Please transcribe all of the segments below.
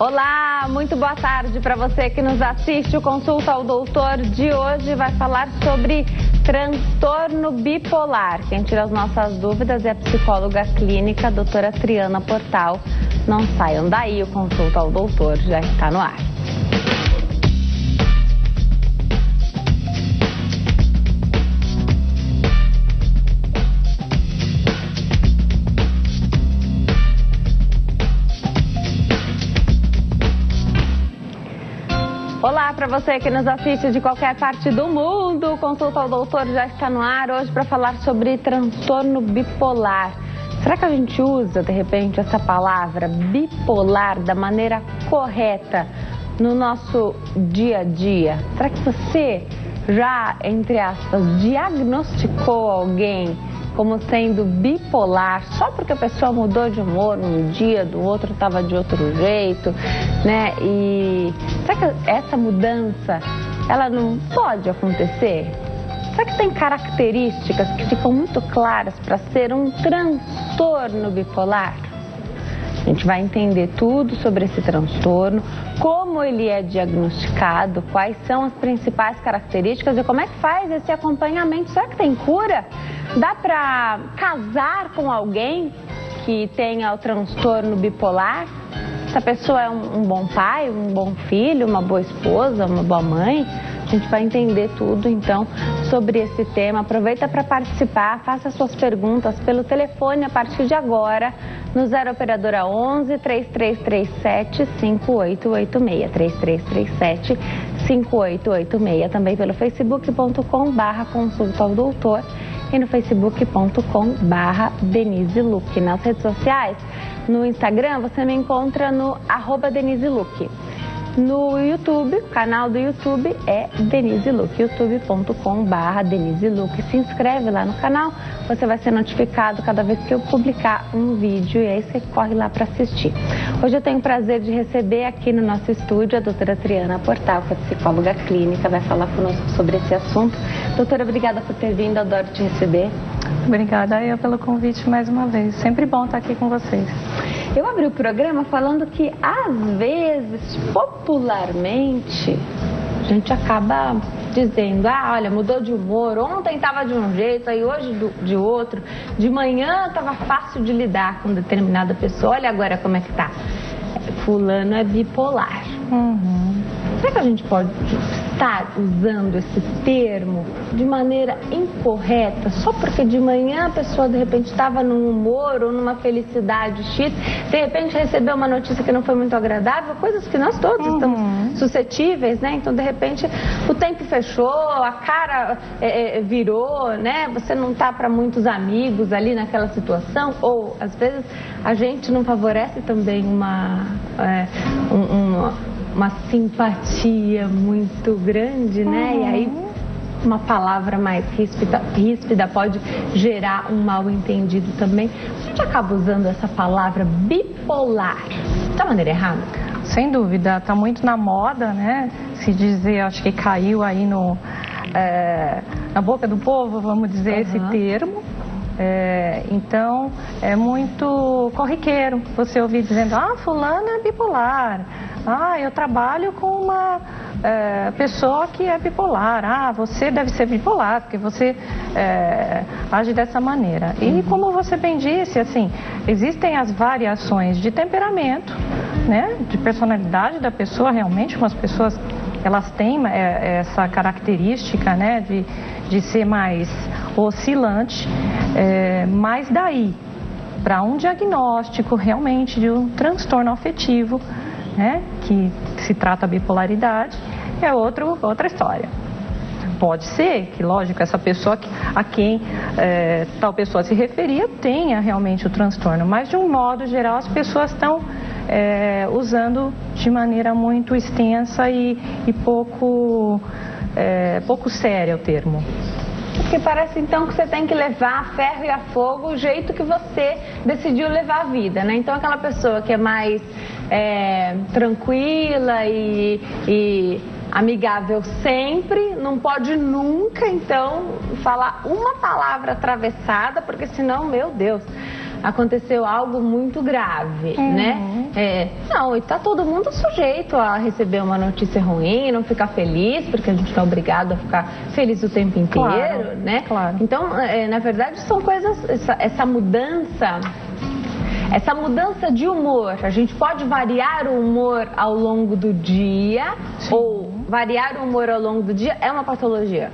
Olá, muito boa tarde para você que nos assiste. O Consulta ao Doutor de hoje vai falar sobre transtorno bipolar. Quem tira as nossas dúvidas é a psicóloga clínica, a doutora Triana Portal. Não saiam daí, o Consulta ao Doutor já está no ar. Olá para você que nos assiste de qualquer parte do mundo, o Consulta ao Doutor já está no ar hoje para falar sobre transtorno bipolar. Será que a gente usa, de repente, essa palavra bipolar da maneira correta no nosso dia a dia? Será que você já, entre aspas, diagnosticou alguém como sendo bipolar só porque a pessoa mudou de humor um dia, do outro estava de outro jeito, né? E será que essa mudança, ela não pode acontecer? Será que tem características que ficam muito claras para ser um transtorno bipolar? A gente vai entender tudo sobre esse transtorno, como ele é diagnosticado, quais são as principais características e como é que faz esse acompanhamento. Será que tem cura? Dá para casar com alguém que tenha o transtorno bipolar? Essa pessoa é um bom pai, um bom filho, uma boa esposa, uma boa mãe? A gente vai entender tudo, então, sobre esse tema. Aproveita para participar, faça suas perguntas pelo telefone a partir de agora, no 0 Operadora 11 3337 5886, 3337 5886, também pelo facebook.com/consulta ao doutor e no facebook.com/Denise Luque. Nas redes sociais, no Instagram, você me encontra no @DeniseLuque. No YouTube, o canal do YouTube é Denise Luque, youtube.com/Denise Luque. Se inscreve lá no canal, você vai ser notificado cada vez que eu publicar um vídeo e aí você corre lá para assistir. Hoje eu tenho o prazer de receber aqui no nosso estúdio a doutora Triana Portal, que é psicóloga clínica, vai falar conosco sobre esse assunto. Doutora, obrigada por ter vindo, adoro te receber. Obrigada eu pelo convite mais uma vez, sempre bom estar aqui com vocês. Eu abri o programa falando que, às vezes, popularmente, a gente acaba dizendo, olha, mudou de humor, ontem estava de um jeito, aí hoje de outro, de manhã estava fácil de lidar com determinada pessoa, olha agora como é que tá. Fulano é bipolar. Será que a gente pode estar usando esse termo de maneira incorreta, só porque de manhã a pessoa de repente estava num humor ou numa felicidade X, de repente recebeu uma notícia que não foi muito agradável, coisas que nós todos estamos suscetíveis, né? Então de repente o tempo fechou, a cara virou, né? Você não tá para muitos amigos ali naquela situação, ou às vezes a gente não favorece também uma simpatia muito grande, né? E aí uma palavra mais ríspida pode gerar um mal-entendido também. A gente acaba usando essa palavra bipolar da maneira errada? Sem dúvida, está muito na moda, né? Se dizer, acho que caiu aí na boca do povo, vamos dizer, esse termo. Então, é muito corriqueiro você ouvir dizendo, fulano é bipolar, eu trabalho com uma pessoa que é bipolar, você deve ser bipolar, porque você age dessa maneira. E como você bem disse, assim, existem as variações de temperamento, né, de personalidade da pessoa, realmente, umas pessoas, elas têm essa característica, né, de ser mais oscilante, mas daí para um diagnóstico realmente de um transtorno afetivo, né, que se trata a bipolaridade, é outra história. Pode ser que, lógico, essa pessoa a quem tal pessoa se referia tenha realmente o transtorno, mas de um modo geral as pessoas estão usando de maneira muito extensa e pouco séria o termo. Porque parece então que você tem que levar a ferro e a fogo o jeito que você decidiu levar a vida, né? Então aquela pessoa que é mais tranquila e amigável sempre, não pode nunca então falar uma palavra atravessada, porque senão, meu Deus, aconteceu algo muito grave, né? Não, e tá todo mundo sujeito a receber uma notícia ruim, não ficar feliz, porque a gente não é obrigado a ficar feliz o tempo inteiro, né? Claro. Então, na verdade, são coisas, essa mudança de humor, a gente pode variar o humor ao longo do dia, ou variar o humor ao longo do dia é uma patologia?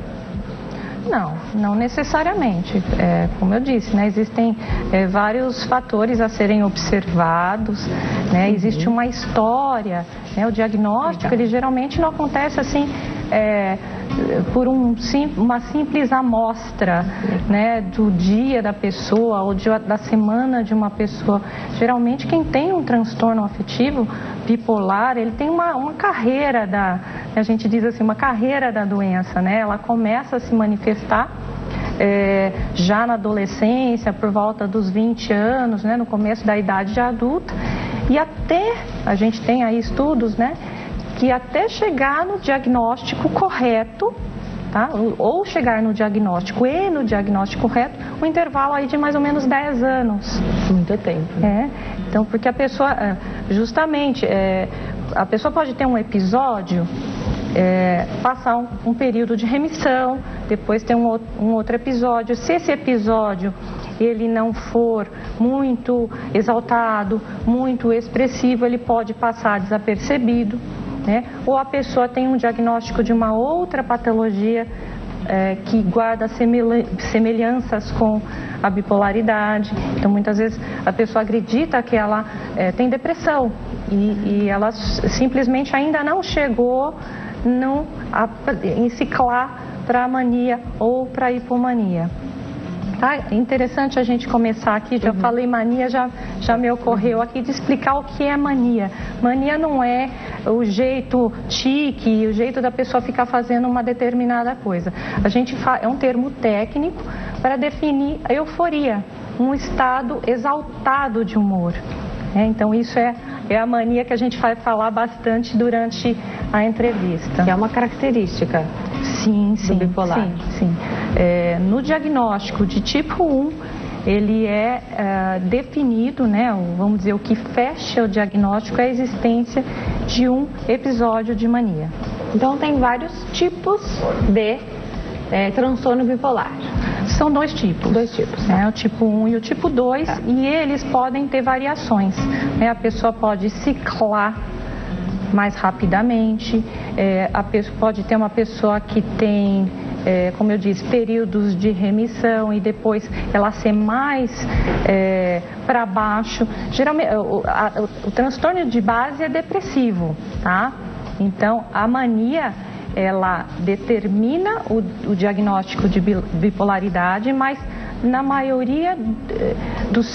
Não necessariamente. Como eu disse, né, existem vários fatores a serem observados, né, existe uma história, né, o diagnóstico ele geralmente não acontece assim por uma simples amostra, né, do dia da pessoa ou da semana de uma pessoa. Geralmente quem tem um transtorno afetivo bipolar, ele tem uma carreira a gente diz assim, uma carreira da doença, né? Ela começa a se manifestar já na adolescência, por volta dos 20 anos, né, no começo da idade adulta, e até, a gente tem aí estudos, né, que até chegar no diagnóstico correto, tá? Ou chegar no diagnóstico correto, o intervalo aí de mais ou menos 10 anos. Muito tempo. Então, porque a pessoa, justamente, a pessoa pode ter um episódio, passar um período de remissão, depois ter um outro episódio. Se esse episódio ele não for muito exaltado, muito expressivo, ele pode passar desapercebido, né? Ou a pessoa tem um diagnóstico de uma outra patologia que guarda semelhanças com a bipolaridade. Então, muitas vezes a pessoa acredita que ela tem depressão e ela simplesmente ainda não chegou em ciclar para a mania ou para a hipomania. Tá? É interessante a gente começar aqui, já falei mania, já me ocorreu aqui de explicar o que é mania. Mania não é o jeito tique, o jeito da pessoa ficar fazendo uma determinada coisa. É um termo técnico para definir a euforia, um estado exaltado de humor. Então isso é a mania que a gente vai falar bastante durante a entrevista. Que é uma característica do bipolar. Sim. No diagnóstico de tipo 1, ele é definido, né, vamos dizer, o que fecha o diagnóstico é a existência de um episódio de mania. Então tem vários tipos de transtorno bipolar. São dois tipos. O tipo 1 e o tipo 2, e eles podem ter variações. A pessoa pode ciclar mais rapidamente, pode ter uma pessoa que tem, como eu disse, períodos de remissão e depois ela ser mais para baixo. Geralmente, o transtorno de base é depressivo, tá? Então, a mania, ela determina o diagnóstico de bipolaridade, mas na maioria dos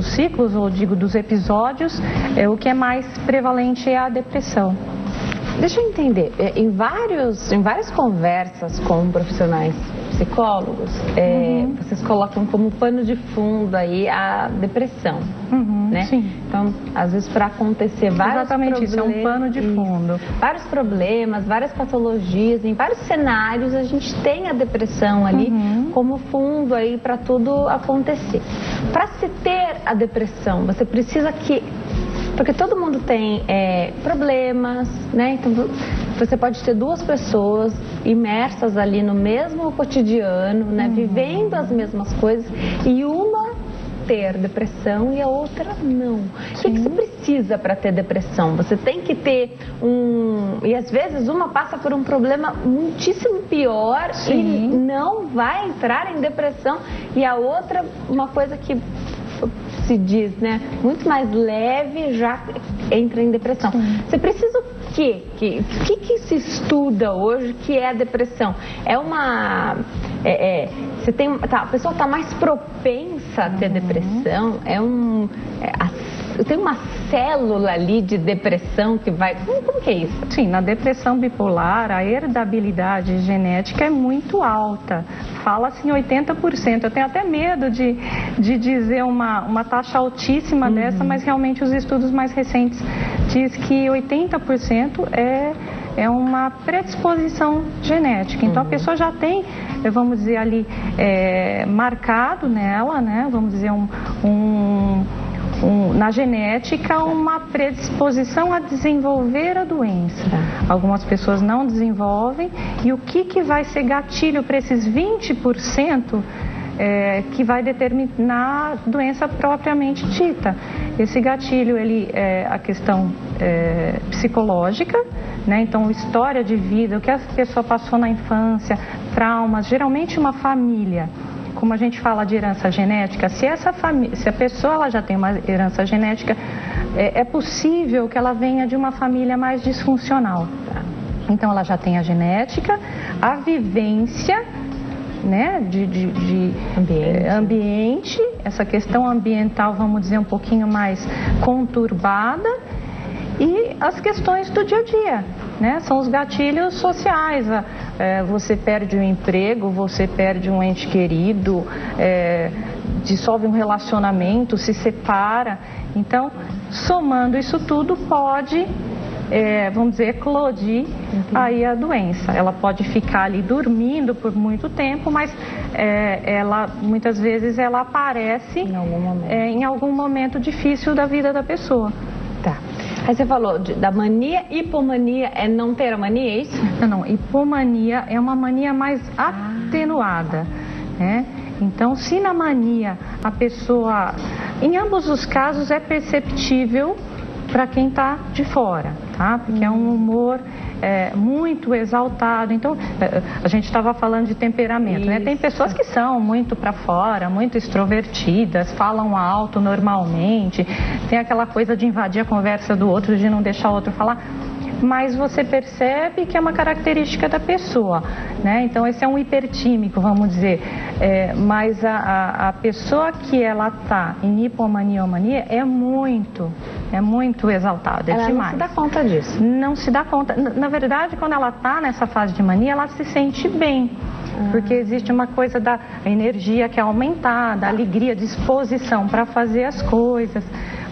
ciclos, ou digo, dos episódios, o que é mais prevalente é a depressão. Deixa eu entender, em várias conversas com profissionais psicólogos, vocês colocam como pano de fundo aí a depressão, né? Sim. Então, às vezes para acontecer vários problemas... Exatamente, isso é um pano de fundo. Vários problemas, várias patologias, em vários cenários a gente tem a depressão ali como fundo aí para tudo acontecer. Para se ter a depressão, você precisa porque todo mundo tem problemas, né? Então você pode ter duas pessoas imersas ali no mesmo cotidiano, né? Vivendo as mesmas coisas, e uma ter depressão e a outra não. O que você precisa para ter depressão? Você tem que ter e às vezes uma passa por um problema muitíssimo pior e não vai entrar em depressão, e a outra, uma coisa que se diz, né, muito mais leve, já entra em depressão. Você precisa o quê? O que se estuda hoje que é a depressão? A pessoa está mais propensa a ter depressão? Tem uma célula ali de depressão que vai... Como que é isso? Sim, na depressão bipolar, a herdabilidade genética é muito alta. Fala-se em 80%. Eu tenho até medo de dizer uma taxa altíssima dessa, mas realmente os estudos mais recentes dizem que 80% é uma predisposição genética. Então a pessoa já tem, vamos dizer ali, marcado nela, né, vamos dizer na genética, uma predisposição a desenvolver a doença. Algumas pessoas não desenvolvem, e o que vai ser gatilho para esses 20% que vai determinar a doença propriamente dita? Esse gatilho, ele é a questão psicológica, né? Então, história de vida, o que a pessoa passou na infância, traumas, geralmente uma família. Como a gente fala de herança genética, se a pessoa ela já tem uma herança genética, é possível que ela venha de uma família mais disfuncional. Então ela já tem a genética, a vivência, né, de ambiente, essa questão ambiental, vamos dizer, um pouquinho mais conturbada, e as questões do dia a dia, né? São os gatilhos sociais. Você perde um emprego, você perde um ente querido, dissolve um relacionamento, se separa. Então, somando isso tudo, pode, vamos dizer, eclodir aí a doença. Ela pode ficar ali dormindo por muito tempo, mas muitas vezes ela aparece em algum momento difícil da vida da pessoa. Tá. Aí você falou da mania. Hipomania é não ter a mania, é isso? Não, hipomania é uma mania mais atenuada, né? Então, se na mania a pessoa, em ambos os casos é perceptível para quem está de fora, tá? Porque é um humor muito exaltado. Então, a gente estava falando de temperamento, né? Tem pessoas que são muito para fora, muito extrovertidas, falam alto normalmente, tem aquela coisa de invadir a conversa do outro, de não deixar o outro falar. Mas você percebe que é uma característica da pessoa, né? Então esse é um hipertímico, vamos dizer, mas a pessoa que ela está em hipomania ou mania é muito exaltada, ela demais. Não se dá conta disso. Não se dá conta. Na verdade, quando ela está nessa fase de mania, ela se sente bem. Porque existe uma coisa da energia que é aumentada, alegria, disposição para fazer as coisas.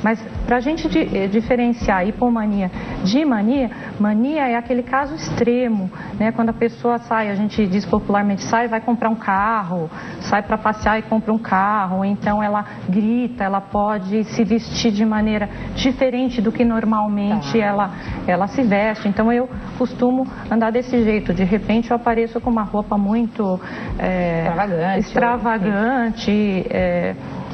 Mas para a gente diferenciar hipomania de mania, mania é aquele caso extremo, né? Quando a pessoa sai, a gente diz popularmente, sai e vai comprar um carro, sai para passear e compra um carro, então ela grita, ela pode se vestir de maneira diferente do que normalmente ela se veste. Então eu costumo andar desse jeito, de repente eu apareço com uma roupa muito extravagante.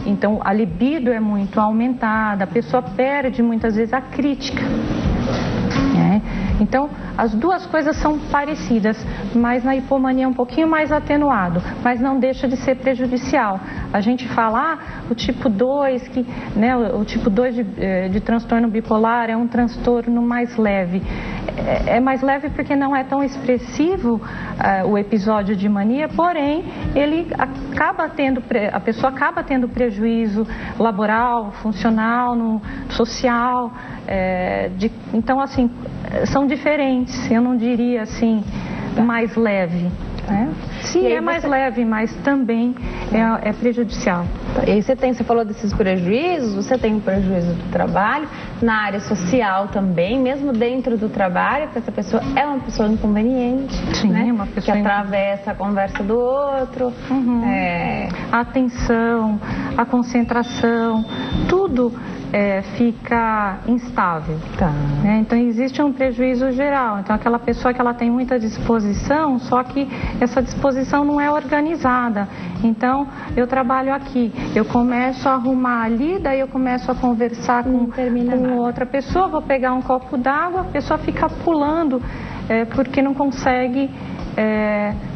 Então, a libido é muito aumentada, a pessoa perde muitas vezes a crítica. Então, as duas coisas são parecidas, mas na hipomania é um pouquinho mais atenuado, mas não deixa de ser prejudicial. A gente fala, o tipo 2, o tipo 2 de transtorno bipolar é um transtorno mais leve. É mais leve porque não é tão expressivo o episódio de mania, porém, a pessoa acaba tendo prejuízo laboral, funcional, social. Então, assim, são diferentes, eu não diria assim, mais leve. Sim, é mais leve, mas também é prejudicial. E aí você falou desses prejuízos, você tem o prejuízo do trabalho, na área social também, mesmo dentro do trabalho, porque essa pessoa é uma pessoa inconveniente, sim, né? Uma pessoa que atravessa a conversa do outro. A atenção, a concentração, tudo fica instável. Então existe um prejuízo geral. Então aquela pessoa que ela tem muita disposição, só que essa disposição não é organizada. Então eu trabalho aqui, eu começo a arrumar ali, daí eu começo a conversar com outra pessoa, vou pegar um copo d'água, a pessoa fica pulando porque não consegue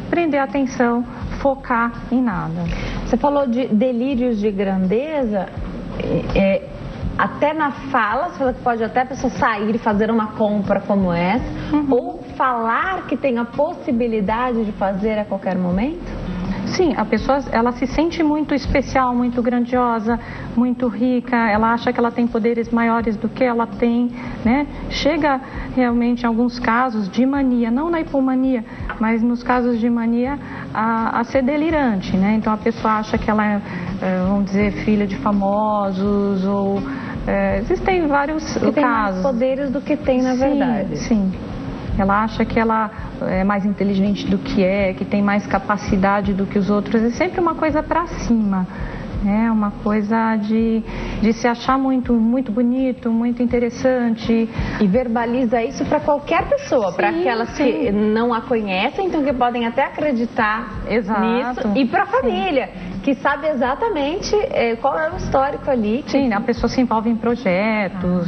prender a atenção, focar em nada. Você falou de delírios de grandeza. Até na fala, você falou que pode até a pessoa sair e fazer uma compra como essa, ou falar que tem a possibilidade de fazer a qualquer momento? Sim, a pessoa ela se sente muito especial, muito grandiosa, muito rica, ela acha que ela tem poderes maiores do que ela tem, né? Chega realmente em alguns casos de mania, não na hipomania, mas nos casos de mania a ser delirante, né? Então a pessoa acha que ela vamos dizer, filha de famosos ou existem vários casos. Que tem mais poderes do que tem na verdade. Sim. ela acha que ela é mais inteligente do que tem mais capacidade do que os outros, é sempre uma coisa para cima. É uma coisa de se achar muito, muito bonito, muito interessante. E verbaliza isso para qualquer pessoa, para aquelas que não a conhecem, então que podem até acreditar nisso. E para a família, que sabe exatamente qual é o histórico ali. Sim, a pessoa se envolve em projetos,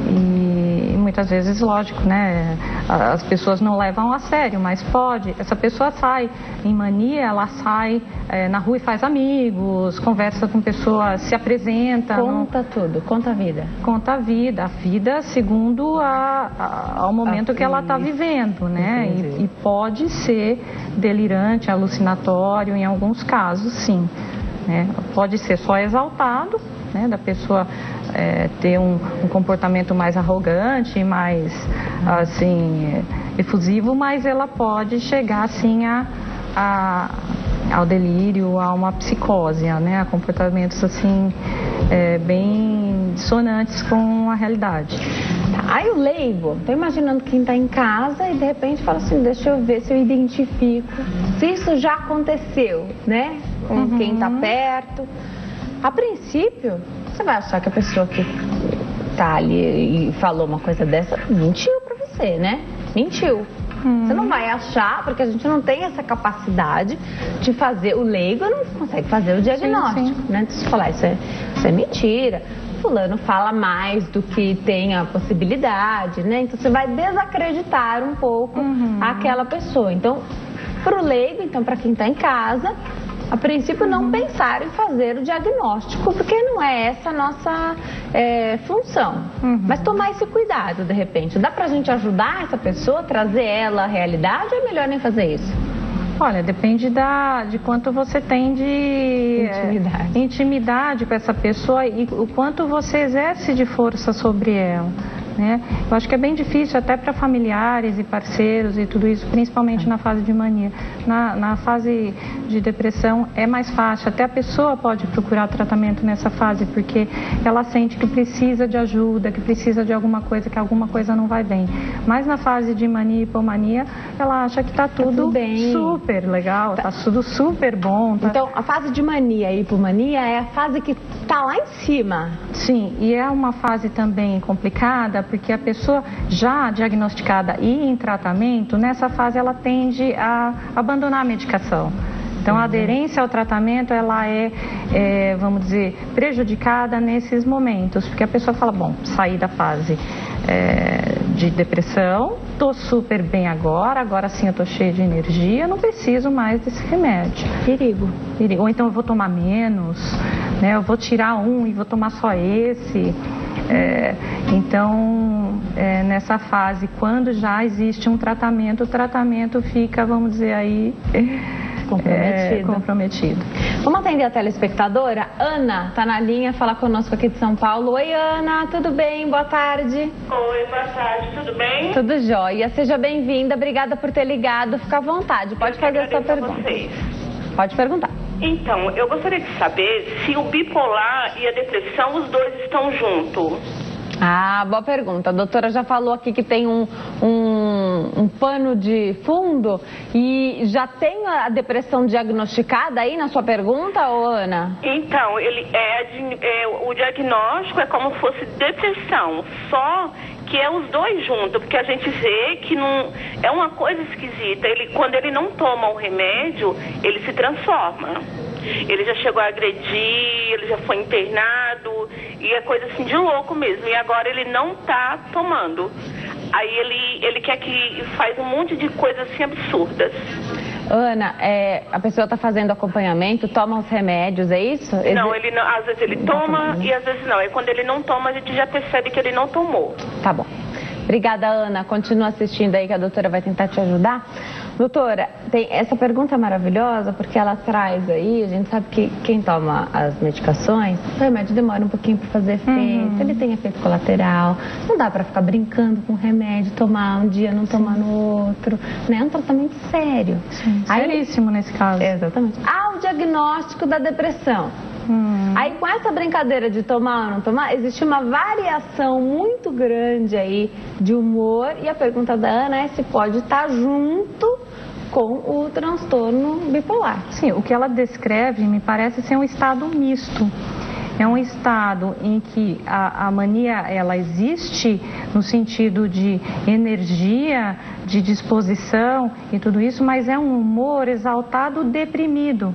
e muitas vezes, lógico, né, as pessoas não levam a sério, mas pode. Essa pessoa sai em mania, ela sai na rua e faz amigos, conversa com pessoas, se apresenta. Conta tudo, conta a vida. Conta a vida segundo ao momento que ela está vivendo, né? E pode ser delirante, alucinatório, em alguns casos, sim. Né? Pode ser só exaltado, né, da pessoa ter um comportamento mais arrogante, mais assim, efusivo, mas ela pode chegar assim ao delírio, a uma psicose, né, a comportamentos assim bem dissonantes com a realidade. Aí o leigo, tô imaginando quem está em casa e de repente fala assim, deixa eu ver se eu identifico se isso já aconteceu, né, com quem está perto. A princípio, você vai achar que a pessoa que tá ali e falou uma coisa dessa mentiu pra você, né? Mentiu. Você não vai achar, porque a gente não tem essa capacidade de fazer, o leigo não consegue fazer o diagnóstico, né? De falar, isso é mentira. Fulano fala mais do que tem a possibilidade, né? Então você vai desacreditar um pouco aquela pessoa. Então, pro leigo, então para quem tá em casa, a princípio não pensar em fazer o diagnóstico, porque não é essa a nossa função. Mas tomar esse cuidado, de repente. Dá pra gente ajudar essa pessoa, trazer ela à realidade, ou é melhor nem fazer isso? Olha, depende de quanto você tem de intimidade com essa pessoa e o quanto você exerce de força sobre ela. Né? Eu acho que é bem difícil até para familiares e parceiros e tudo isso, principalmente na fase de mania. Na fase de depressão é mais fácil, até a pessoa pode procurar tratamento nessa fase, porque ela sente que precisa de ajuda, que precisa de alguma coisa, que alguma coisa não vai bem. Mas na fase de mania e hipomania, ela acha que está tudo bem, super legal, está tudo super bom. Então, a fase de mania e hipomania é a fase que está lá em cima. Sim, e é uma fase também complicada, porque a pessoa já diagnosticada e em tratamento, nessa fase ela tende a abandonar a medicação. Então a aderência ao tratamento ela vamos dizer, prejudicada nesses momentos, porque a pessoa fala, bom, saí da fase de depressão, estou super bem agora sim eu estou cheia de energia, não preciso mais desse remédio. Perigo. Ou então eu vou tomar menos, né? Eu vou tirar um e vou tomar só esse. Então, nessa fase, quando já existe um tratamento, o tratamento fica, vamos dizer aí, comprometido. Vamos atender a telespectadora? Ana está na linha, fala conosco aqui de São Paulo. Oi, Ana, tudo bem? Boa tarde. Oi, boa tarde, tudo bem? Tudo jóia. Seja bem-vinda, obrigada por ter ligado. Fica à vontade, pode fazer a sua pergunta. Pode perguntar. Então, eu gostaria de saber se o bipolar e a depressão, os dois estão juntos. Ah, boa pergunta. A doutora já falou aqui que tem um pano de fundo e já tem a depressão diagnosticada aí na sua pergunta, ô Ana? Então, o diagnóstico é como se fosse depressão, só que é os dois juntos, porque a gente vê que não é uma coisa esquisita. Quando ele não toma o remédio, ele se transforma. Ele já chegou a agredir, ele já foi internado, e é coisa assim de louco mesmo. E agora ele não tá tomando. Aí ele quer que faz um monte de coisas assim absurdas. Ana, a pessoa está fazendo acompanhamento, toma os remédios, é isso? Não, às vezes ele toma e às vezes não. E quando ele não toma, a gente já percebe que ele não tomou. Tá bom. Obrigada, Ana. Continua assistindo aí que a doutora vai tentar te ajudar. Doutora, tem essa pergunta maravilhosa porque ela traz aí, a gente sabe que quem toma as medicações, o remédio demora um pouquinho para fazer efeito, ele tem efeito colateral, não dá para ficar brincando com o remédio, tomar um dia, não tomar no outro, né? É um tratamento sério. Sim, seríssimo nesse caso. Exatamente. O diagnóstico da depressão. Aí com essa brincadeira de tomar ou não tomar, existe uma variação muito grande aí de humor, e a pergunta da Ana é se pode estar junto com o transtorno bipolar. Sim, o que ela descreve me parece ser um estado misto. É um estado em que a mania, ela existe no sentido de energia, de disposição e tudo isso, mas é um humor exaltado, deprimido.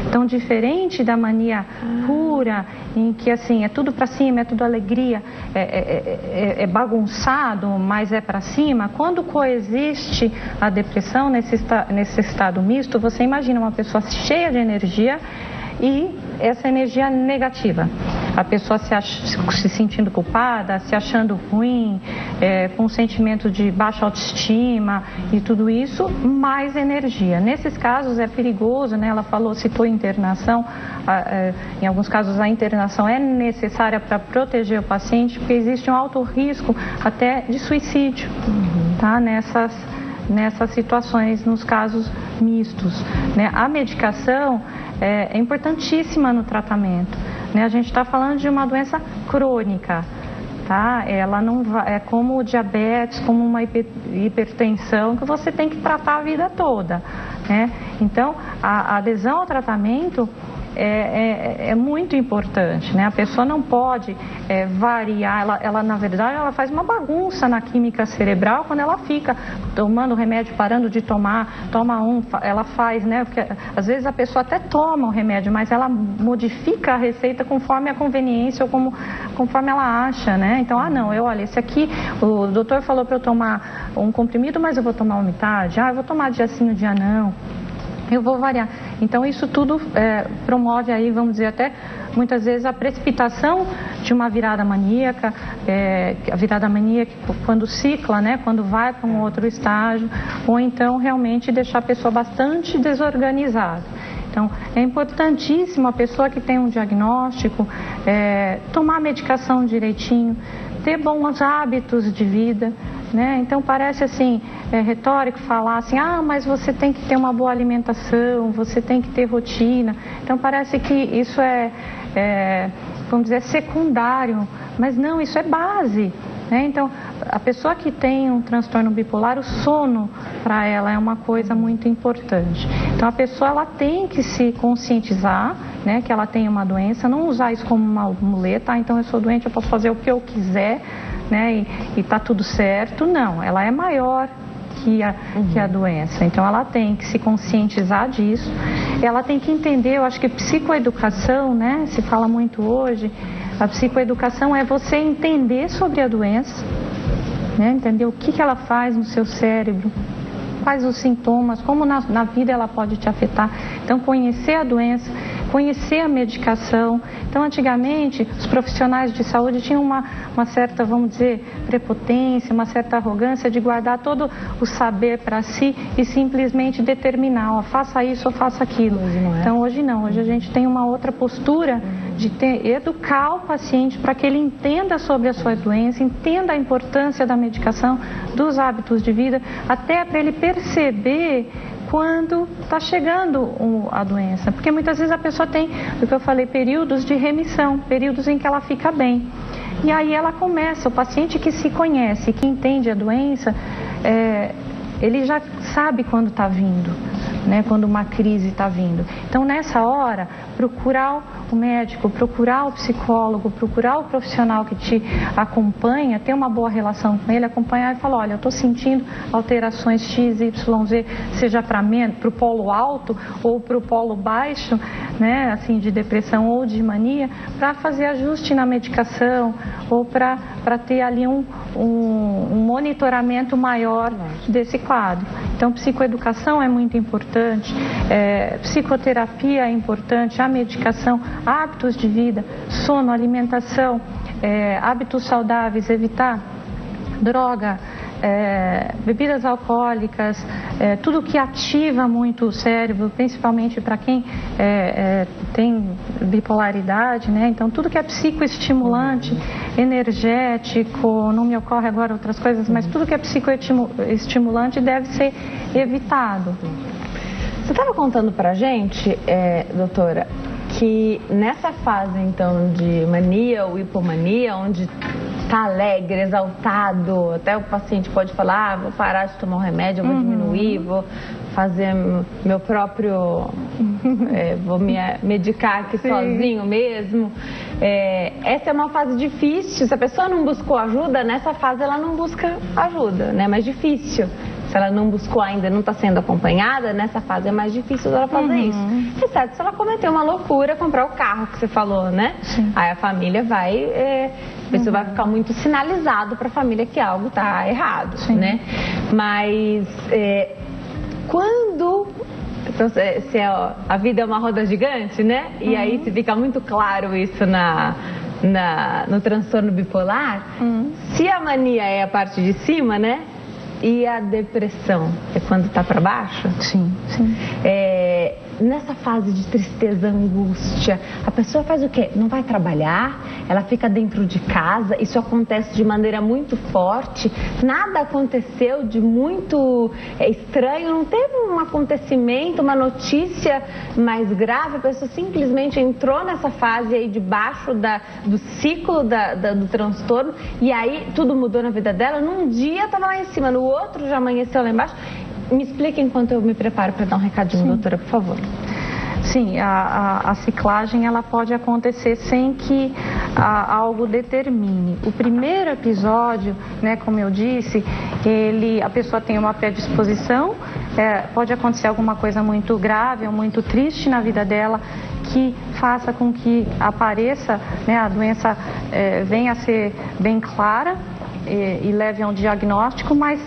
Então, diferente da mania pura, em que assim é tudo para cima, é tudo alegria, é bagunçado, mas é para cima, quando coexiste a depressão nesse estado misto, você imagina uma pessoa cheia de energia e essa energia negativa. A pessoa se sentindo culpada, se achando ruim, com um sentimento de baixa autoestima e tudo isso, mais energia. Nesses casos é perigoso, né? Ela citou internação, em alguns casos a internação é necessária para proteger o paciente, porque existe um alto risco até de suicídio, tá? Nessas situações, nos casos mistos, né? A medicação é importantíssima no tratamento, né? A gente está falando de uma doença crônica, tá? Ela não vai, é como o diabetes, como uma hipertensão que você tem que tratar a vida toda, né? Então, a adesão ao tratamento é muito importante, né? A pessoa não pode variar, ela na verdade ela faz uma bagunça na química cerebral quando ela fica tomando remédio, parando de tomar, ela faz, né? Porque às vezes a pessoa até toma o remédio, mas ela modifica a receita conforme a conveniência ou conforme ela acha, né? Então, olha, esse aqui, o doutor falou para eu tomar um comprimido, mas eu vou tomar uma metade, eu vou tomar dia sim, dia não. Eu vou variar. Então, isso tudo promove aí, vamos dizer, até muitas vezes a precipitação de uma virada maníaca, a virada maníaca quando cicla, né, quando vai para um outro estágio, ou então realmente deixar a pessoa bastante desorganizada. Então, é importantíssimo a pessoa que tem um diagnóstico tomar a medicação direitinho, ter bons hábitos de vida, né? Então parece assim, retórico falar assim, mas você tem que ter uma boa alimentação, você tem que ter rotina. Então parece que isso vamos dizer, secundário, mas não, isso é base, né? Então a pessoa que tem um transtorno bipolar, o sono para ela é uma coisa muito importante. Então a pessoa ela tem que se conscientizar, né, que ela tem uma doença, não usar isso como uma muleta, então eu sou doente, eu posso fazer o que eu quiser, né, e tá tudo certo. Não, ela é maior que a doença, então ela tem que se conscientizar disso, ela tem que entender, eu acho que psicoeducação, né, se fala muito hoje, a psicoeducação é você entender sobre a doença, né, entender o que ela faz no seu cérebro, quais os sintomas, como na vida ela pode te afetar. Então, conhecer a doença, conhecer a medicação. Então, antigamente, os profissionais de saúde tinham uma certa, vamos dizer, prepotência, uma certa arrogância de guardar todo o saber para si e simplesmente determinar, faça isso ou faça aquilo. Então, hoje não. Hoje a gente tem uma outra postura de educar o paciente para que ele entenda sobre a sua doença, entenda a importância da medicação, dos hábitos de vida, até para ele perceber quando está chegando a doença. Porque muitas vezes a pessoa tem, do que eu falei, períodos de remissão, períodos em que ela fica bem. E aí ela começa, o paciente que se conhece, que entende a doença, ele já sabe quando está vindo, né, quando uma crise está vindo. Então, nessa hora, procurar o médico, procurar o psicólogo, procurar o profissional que te acompanha, ter uma boa relação com ele, acompanhar e falar, olha, eu estou sentindo alterações X, Y, Z, seja para o polo alto ou para o polo baixo, né, assim, de depressão ou de mania, para fazer ajuste na medicação ou para ter ali um monitoramento maior desse quadro. Então, psicoeducação é muito importante, psicoterapia é importante, a medicação, hábitos de vida, sono, alimentação, hábitos saudáveis, evitar droga, bebidas alcoólicas, tudo que ativa muito o cérebro, principalmente para quem tem bipolaridade, né? Então tudo que é psicoestimulante, energético, não me ocorre agora outras coisas, mas tudo que é psicoestimulante deve ser evitado. Você estava contando pra gente, doutora, que nessa fase, então, de mania ou hipomania, onde está alegre, exaltado, até o paciente pode falar, vou parar de tomar o remédio, vou diminuir, vou fazer meu próprio, vou me medicar aqui sozinho mesmo. Essa é uma fase difícil, se a pessoa não buscou ajuda, nessa fase ela não busca ajuda, né? É mais difícil. Se ela não buscou ainda, não está sendo acompanhada, nessa fase é mais difícil dela fazer isso. Exceto se ela cometeu uma loucura, comprar o carro que você falou, né? Sim. Aí a família vai, a pessoa vai ficar muito sinalizado para a família que algo está errado, né? Mas quando... Então, a vida é uma roda gigante, né? E aí se fica muito claro isso no transtorno bipolar. Se a mania é a parte de cima, né? E a depressão é quando está para baixo? Sim, sim. Nessa fase de tristeza, angústia, a pessoa faz o quê? Não vai trabalhar, ela fica dentro de casa, isso acontece de maneira muito forte, nada aconteceu de muito estranho, não teve um acontecimento, uma notícia mais grave, a pessoa simplesmente entrou nessa fase aí debaixo do ciclo do transtorno e aí tudo mudou na vida dela, num dia estava lá em cima, no outro já amanheceu lá embaixo. Me explica enquanto eu me preparo para dar um recadinho, doutora, por favor. Sim, a ciclagem ela pode acontecer sem que algo determine. O primeiro episódio, né, como eu disse, a pessoa tem uma predisposição, pode acontecer alguma coisa muito grave ou muito triste na vida dela que faça com que apareça, né, a doença venha a ser bem clara. E leve a um diagnóstico, mas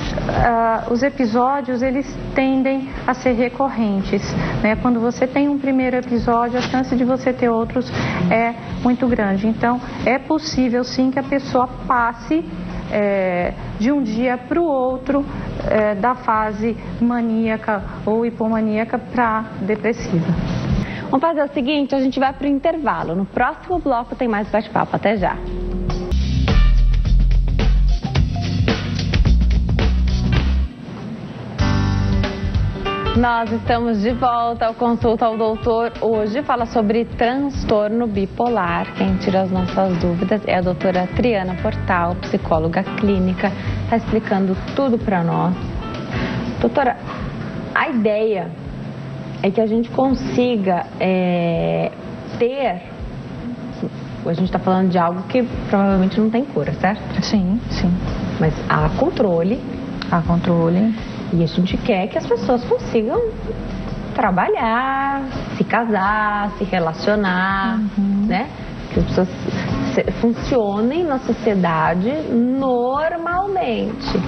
os episódios eles tendem a ser recorrentes, né? Quando você tem um primeiro episódio, a chance de você ter outros é muito grande. Então, é possível sim que a pessoa passe de um dia para o outro da fase maníaca ou hipomaníaca para depressiva. Vamos fazer o seguinte, a gente vai para o intervalo. No próximo bloco tem mais bate-papo. Até já. Nós estamos de volta ao Consulta ao Doutor. Hoje fala sobre transtorno bipolar. Quem tira as nossas dúvidas é a doutora Triana Portal, psicóloga clínica, está explicando tudo para nós. Doutora, a ideia é que a gente consiga ter... A gente está falando de algo que provavelmente não tem cura, certo? Sim, sim. Mas há controle. Há controle. E a gente quer que as pessoas consigam trabalhar, se casar, se relacionar, né? Que as pessoas funcionem na sociedade normalmente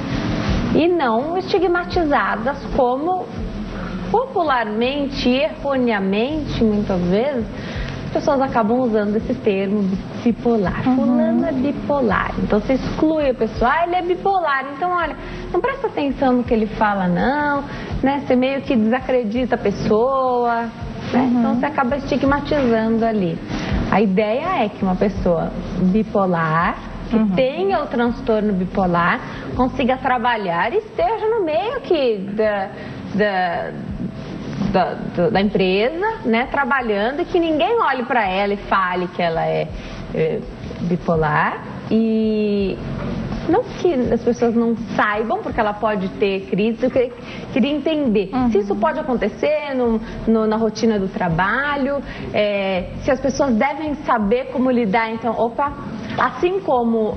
e não estigmatizadas como popularmente, erroneamente, muitas vezes, as pessoas acabam usando esse termo bipolar. Fulano é bipolar. Então você exclui a pessoa, ele é bipolar. Então, olha, não presta atenção no que ele fala, não, né? Você meio que desacredita a pessoa, né? Então você acaba estigmatizando ali. A ideia é que uma pessoa bipolar, que tenha o transtorno bipolar, consiga trabalhar e esteja no meio aqui da empresa, né, trabalhando, e que ninguém olhe para ela e fale que ela é bipolar, e não que as pessoas não saibam, porque ela pode ter crise. Eu queria entender se isso pode acontecer na rotina do trabalho, se as pessoas devem saber como lidar, então, assim como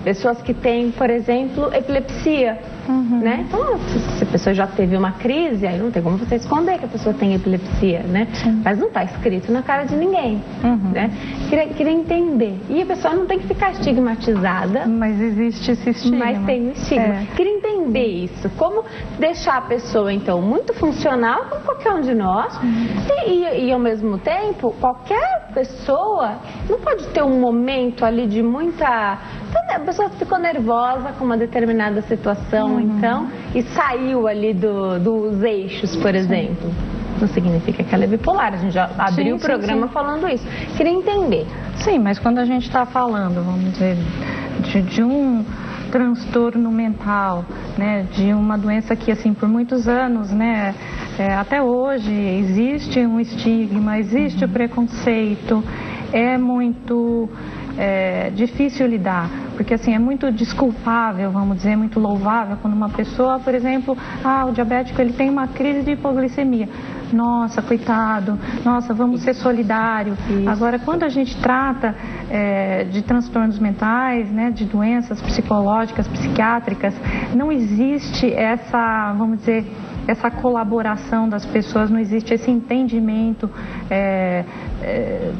pessoas que têm, por exemplo, epilepsia, né? Então, se a pessoa já teve uma crise, aí não tem como você esconder que a pessoa tem epilepsia, né? Mas não está escrito na cara de ninguém, né? Queria entender. E a pessoa não tem que ficar estigmatizada. Mas existe esse estigma. Mas tem um estigma. Queria entender isso. Como deixar a pessoa, então, muito funcional, como qualquer um de nós, e ao mesmo tempo, qualquer pessoa não pode ter um momento ali de muita... A pessoa ficou nervosa com uma determinada situação, então, e saiu ali dos eixos, por exemplo. Não significa que ela é bipolar. A gente já abriu o programa falando isso. Queria entender. Sim, mas quando a gente está falando, vamos dizer, de um transtorno mental, né, de uma doença que, assim, por muitos anos, né, até hoje existe um estigma, existe o preconceito, é muito difícil lidar, porque assim, é muito desculpável, vamos dizer, muito louvável quando uma pessoa, por exemplo, o diabético ele tem uma crise de hipoglicemia. Nossa, coitado, nossa, vamos ser solidários. Agora, quando a gente trata de transtornos mentais, né, de doenças psicológicas, psiquiátricas, não existe essa, vamos dizer, essa colaboração das pessoas, não existe esse entendimento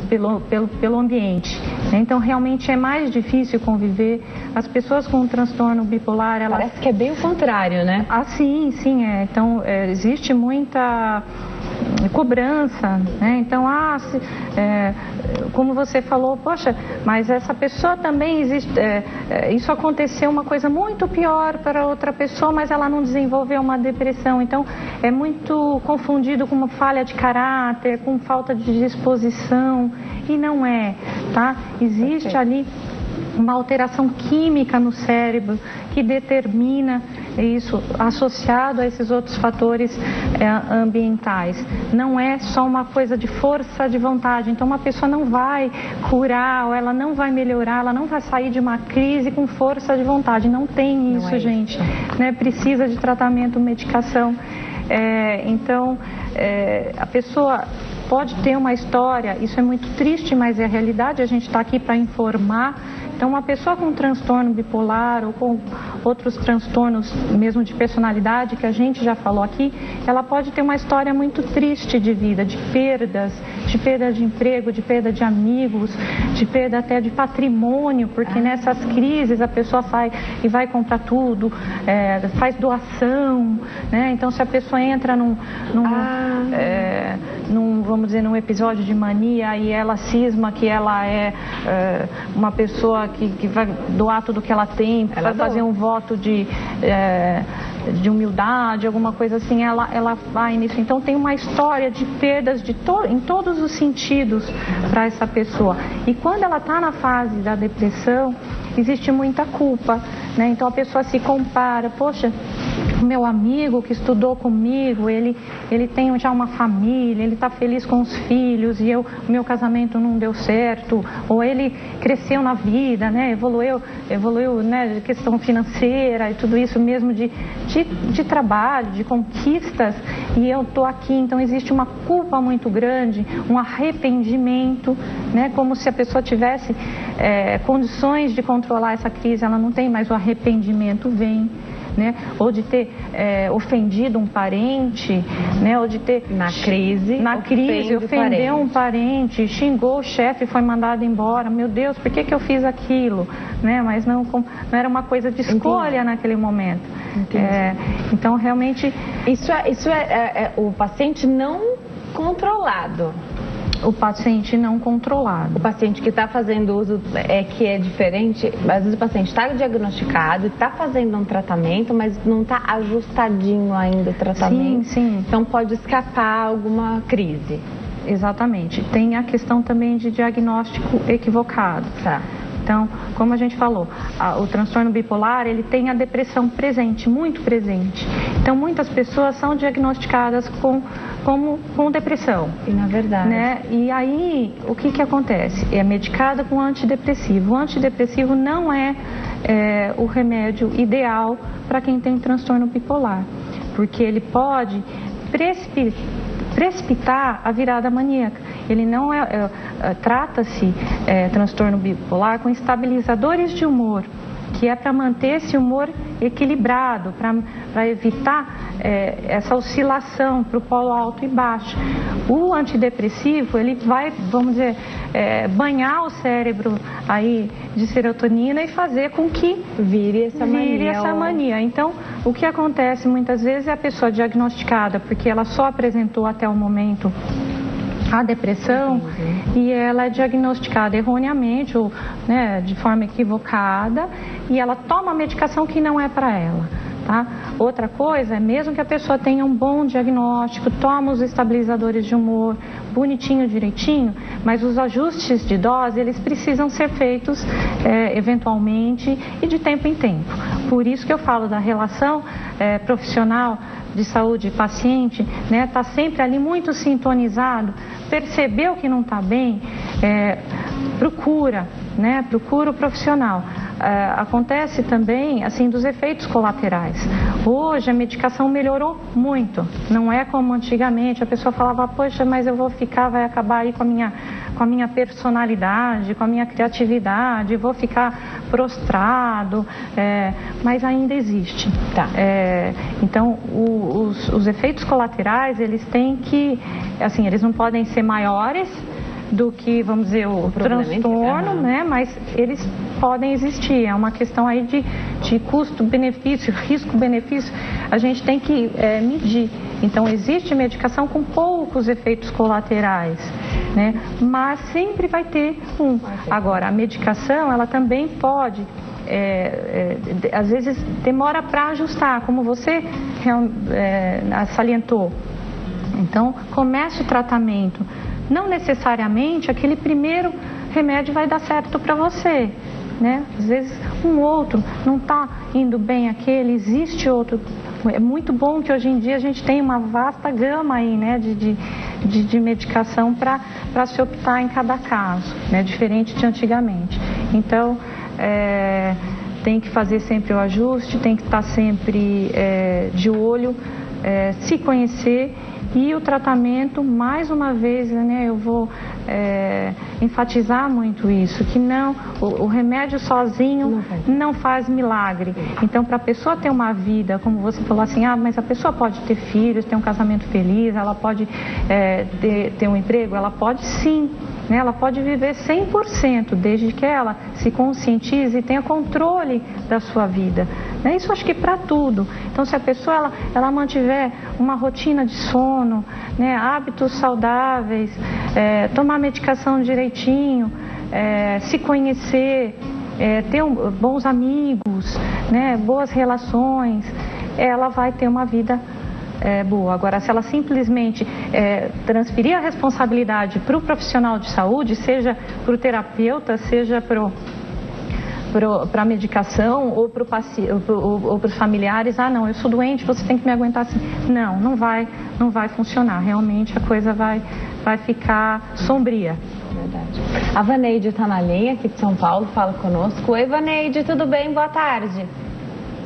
pelo ambiente. Então, realmente é mais difícil conviver. As pessoas com transtorno bipolar, elas... Parece que é bem o contrário, né? Sim. Então, existe muita cobrança, né? Então, como você falou, poxa, mas essa pessoa também existe, isso aconteceu uma coisa muito pior para outra pessoa, mas ela não desenvolveu uma depressão. Então, é muito confundido com uma falha de caráter, com falta de disposição, e não é, tá? Existe ali uma alteração química no cérebro que determina isso, associado a esses outros fatores ambientais. Não é só uma coisa de força de vontade. Então, uma pessoa não vai curar, ou ela não vai melhorar, ela não vai sair de uma crise com força de vontade. Não tem isso, gente. Né? Precisa de tratamento, medicação. Então, a pessoa pode ter uma história, isso é muito triste, mas é a realidade, a gente está aqui para informar. Então, uma pessoa com transtorno bipolar ou com outros transtornos mesmo de personalidade, que a gente já falou aqui, ela pode ter uma história muito triste de vida, de perda de emprego, de perda de amigos, de perda até de patrimônio, porque nessas crises a pessoa sai e vai comprar tudo, faz doação, né? Então, se a pessoa entra vamos dizer, num episódio de mania e ela cisma que ela é uma pessoa que vai doar tudo que ela tem, vai fazer um voto de humildade, alguma coisa assim, ela vai nisso. Então tem uma história de perdas em todos os sentidos para essa pessoa. E quando ela está na fase da depressão, existe muita culpa, né? Então a pessoa se compara, poxa, o meu amigo que estudou comigo, ele tem já uma família, ele está feliz com os filhos e o meu casamento não deu certo, ou ele cresceu na vida, né? Evoluiu, né? Questão financeira e tudo isso mesmo de trabalho, de conquistas, e eu estou aqui. Então existe uma culpa muito grande, um arrependimento, né? Como se a pessoa tivesse condições de controlar essa crise, ela não tem, mas o arrependimento vem. Né? Ou de ter ofendido um parente, né? Ou de ter na crise ofendeu um parente, xingou o chefe e foi mandado embora. Meu Deus, por que eu fiz aquilo? Né? Mas não era uma coisa de escolha naquele momento. Então realmente isso é o paciente não controlado. O paciente não controlado. O paciente que está fazendo uso que é diferente. Às vezes o paciente está diagnosticado, está fazendo um tratamento, mas não está ajustadinho ainda o tratamento. Sim. Então pode escapar alguma crise. Exatamente. Tem a questão também de diagnóstico equivocado. Tá. Então, como a gente falou, o transtorno bipolar, ele tem a depressão presente, muito presente. Então, muitas pessoas são diagnosticadas com depressão. E na verdade... Né? E aí, o que acontece? É medicada com antidepressivo. O antidepressivo não é o remédio ideal para quem tem transtorno bipolar, porque ele pode precipitar a virada maníaca. Ele não trata-se transtorno bipolar com estabilizadores de humor, que é para manter esse humor equilibrado, para evitar essa oscilação para o polo alto e baixo. O antidepressivo, ele vai, vamos dizer, banhar o cérebro aí de serotonina e fazer com que vire essa mania. Então, o que acontece muitas vezes é a pessoa diagnosticada porque ela só apresentou até o momento a depressão. E ela é diagnosticada erroneamente ou, né, de forma equivocada, e ela toma a medicação que não é para ela, tá? Outra coisa é mesmo que a pessoa tenha um bom diagnóstico, toma os estabilizadores de humor, bonitinho, direitinho, mas os ajustes de dose, eles precisam ser feitos eventualmente e de tempo em tempo. Por isso que eu falo da relação profissional de saúde paciente, né, tá sempre ali muito sintonizado, percebeu que não está bem, procura o profissional. Acontece também, assim, dos efeitos colaterais. Hoje a medicação melhorou muito, não é como antigamente, a pessoa falava, poxa, mas eu vou ficar, vai acabar aí com a minha personalidade, com a minha criatividade, vou ficar prostrado, mas ainda existe. Tá. Então, os efeitos colaterais, eles têm que, assim, eles não podem ser maiores do que, vamos dizer, o transtorno, né? Mas eles podem existir. É uma questão aí de custo-benefício, risco-benefício. A gente tem que medir. Então, existe medicação com poucos efeitos colaterais, né? Mas sempre vai ter um. Agora, a medicação, ela também pode, às vezes, demora para ajustar, como você salientou. Então, comece o tratamento. Não necessariamente aquele primeiro remédio vai dar certo para você, né? Às vezes um outro não está indo bem aquele, existe outro. É muito bom que hoje em dia a gente tem uma vasta gama aí, né, de medicação para se optar em cada caso, né, diferente de antigamente. Então, tem que fazer sempre o ajuste, tem que estar sempre de olho, se conhecer. E o tratamento, mais uma vez, né, eu vou enfatizar muito isso, que não, o remédio sozinho não faz milagre. Então, para a pessoa ter uma vida, como você falou assim, mas a pessoa pode ter filhos, ter um casamento feliz, ela pode ter um emprego, ela pode sim. Né, ela pode viver 100%, desde que ela se conscientize e tenha controle da sua vida. Né, isso acho que para tudo. Então, se a pessoa ela mantiver uma rotina de sono, né, hábitos saudáveis, tomar medicação direitinho, se conhecer, ter bons amigos, né, boas relações, ela vai ter uma vida boa. Agora, se ela simplesmente transferir a responsabilidade para o profissional de saúde, seja para o terapeuta, seja para a medicação ou para os familiares, não, eu sou doente, você tem que me aguentar assim. Não vai funcionar. Realmente a coisa vai ficar sombria. Verdade. A Vaneide está na linha aqui de São Paulo, fala conosco. Oi, Vaneide, tudo bem? Boa tarde.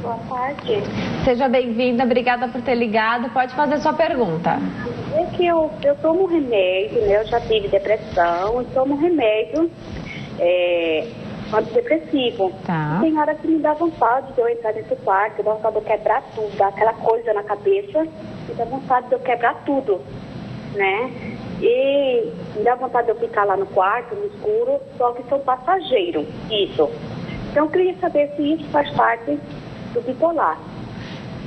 Boa tarde. Seja bem-vinda, obrigada por ter ligado. Pode fazer sua pergunta. É que eu tomo remédio, né? Eu já tive depressão, eu tomo remédio antidepressivo. Tá. Tem hora que me dá vontade de eu entrar nesse quarto, dá vontade de eu quebrar tudo, dá aquela coisa na cabeça, me dá vontade de eu quebrar tudo, né? E me dá vontade de eu ficar lá no quarto, no escuro, só que sou passageiro, isso. Então eu queria saber se isso faz parte do bipolar.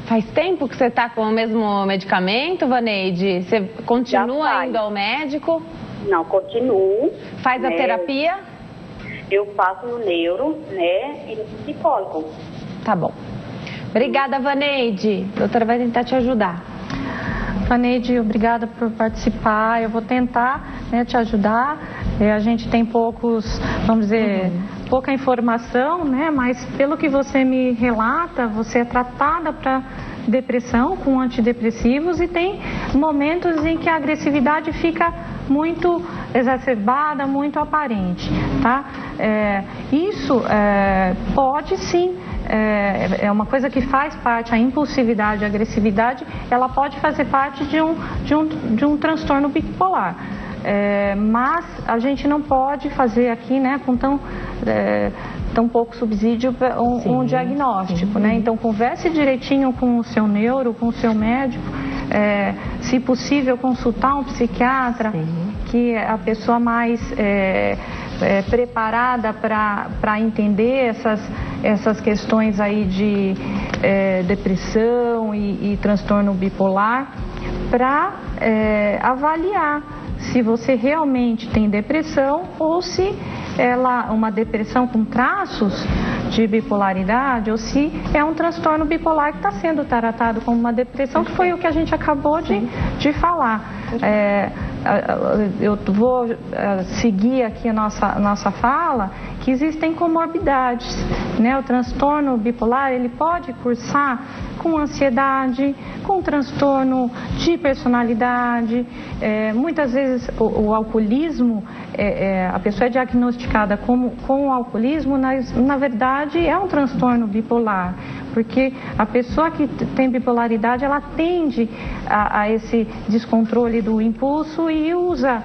Faz tempo que você está com o mesmo medicamento, Vaneide? Você continua indo ao médico? Não, continuo. Faz a terapia? Eu faço no neuro, né, e no psicólogo. Tá bom. Obrigada, Vaneide. A doutora vai tentar te ajudar. Vaneide, obrigada por participar. Eu vou tentar, né, te ajudar. A gente tem vamos dizer, pouca informação, né? Mas pelo que você me relata, você é tratada para depressão com antidepressivos e tem momentos em que a agressividade fica muito exacerbada, muito aparente, tá? Isso pode sim. É uma coisa que faz parte, a impulsividade, a agressividade, ela pode fazer parte de um transtorno bipolar. Mas a gente não pode fazer aqui, né, com tão pouco subsídio um diagnóstico, né? Então converse direitinho com o seu neuro, com o seu médico, se possível consultar um psiquiatra, que é a pessoa mais preparada para entender essas questões aí de depressão e transtorno bipolar, para avaliar se você realmente tem depressão ou se uma depressão com traços de bipolaridade ou se é um transtorno bipolar que está sendo tratado como uma depressão, que foi o que a gente acabou de falar. Eu vou seguir aqui a nossa fala, que existem comorbidades, né? O transtorno bipolar, ele pode cursar com ansiedade, com transtorno de personalidade, muitas vezes o alcoolismo, a pessoa é diagnosticada com o alcoolismo, na verdade é um transtorno bipolar, porque a pessoa que tem bipolaridade, ela tende a esse descontrole do impulso e usa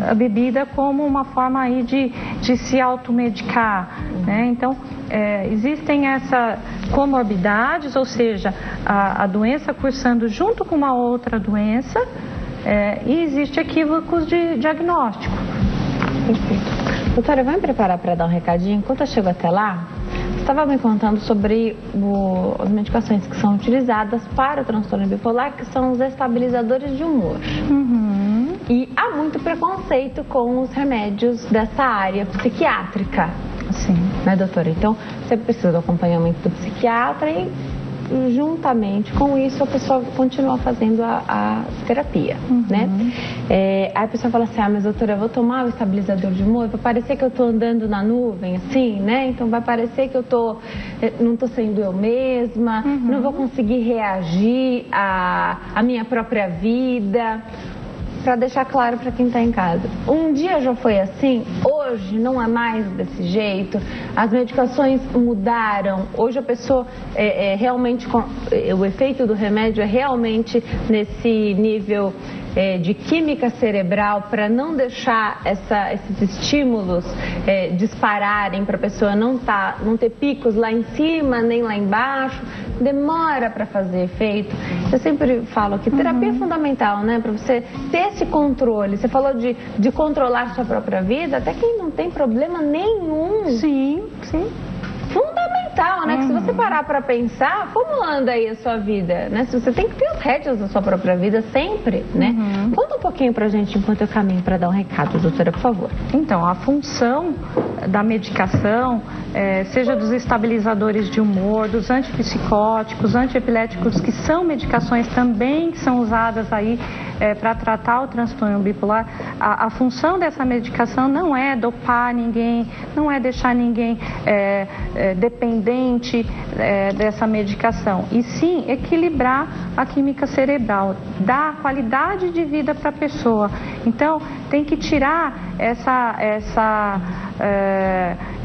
a bebida como uma forma aí de se automedicar, né? Então, existem essas comorbidades, ou seja, a doença cursando junto com uma outra doença, e existe equívocos de diagnóstico. Perfeito. Doutora, vai me preparar para dar um recadinho? Enquanto eu chego até lá, você estava me contando sobre as medicações que são utilizadas para o transtorno bipolar, que são os estabilizadores de humor. E há muito preconceito com os remédios dessa área psiquiátrica. Sim. Né, doutora? Então, você precisa do acompanhamento do psiquiatra e, juntamente com isso, a pessoa continua fazendo a terapia, né? Aí a pessoa fala assim, mas doutora, eu vou tomar o estabilizador de humor, vai parecer que eu estou andando na nuvem, assim, né? Então vai parecer que eu não estou sendo eu mesma, não vou conseguir reagir à minha própria vida. Para deixar claro para quem está em casa, um dia já foi assim, hoje não é mais desse jeito, as medicações mudaram, hoje a pessoa realmente, o efeito do remédio é realmente nesse nível de química cerebral, para não deixar esses estímulos dispararem, para a pessoa não ter picos lá em cima nem lá embaixo, demora para fazer efeito. Eu sempre falo que terapia é fundamental, né? Para você ter esse controle. Você falou de controlar sua própria vida, até quem não tem problema nenhum. Sim. Fundamental, né? Que se você parar para pensar, como anda aí a sua vida, né? Se você tem que ter as rédeas da sua própria vida sempre, né? Conta um pouquinho pra gente enquanto eu caminho para dar um recado, doutora, por favor. Então, a função da medicação, seja dos estabilizadores de humor, dos antipsicóticos, antiepiléticos, que são medicações também que são usadas aí para tratar o transtorno bipolar, a função dessa medicação não é dopar ninguém, não é deixar ninguém dependente dessa medicação, e sim equilibrar a química cerebral, dar qualidade de vida para a pessoa. Então, tem que tirar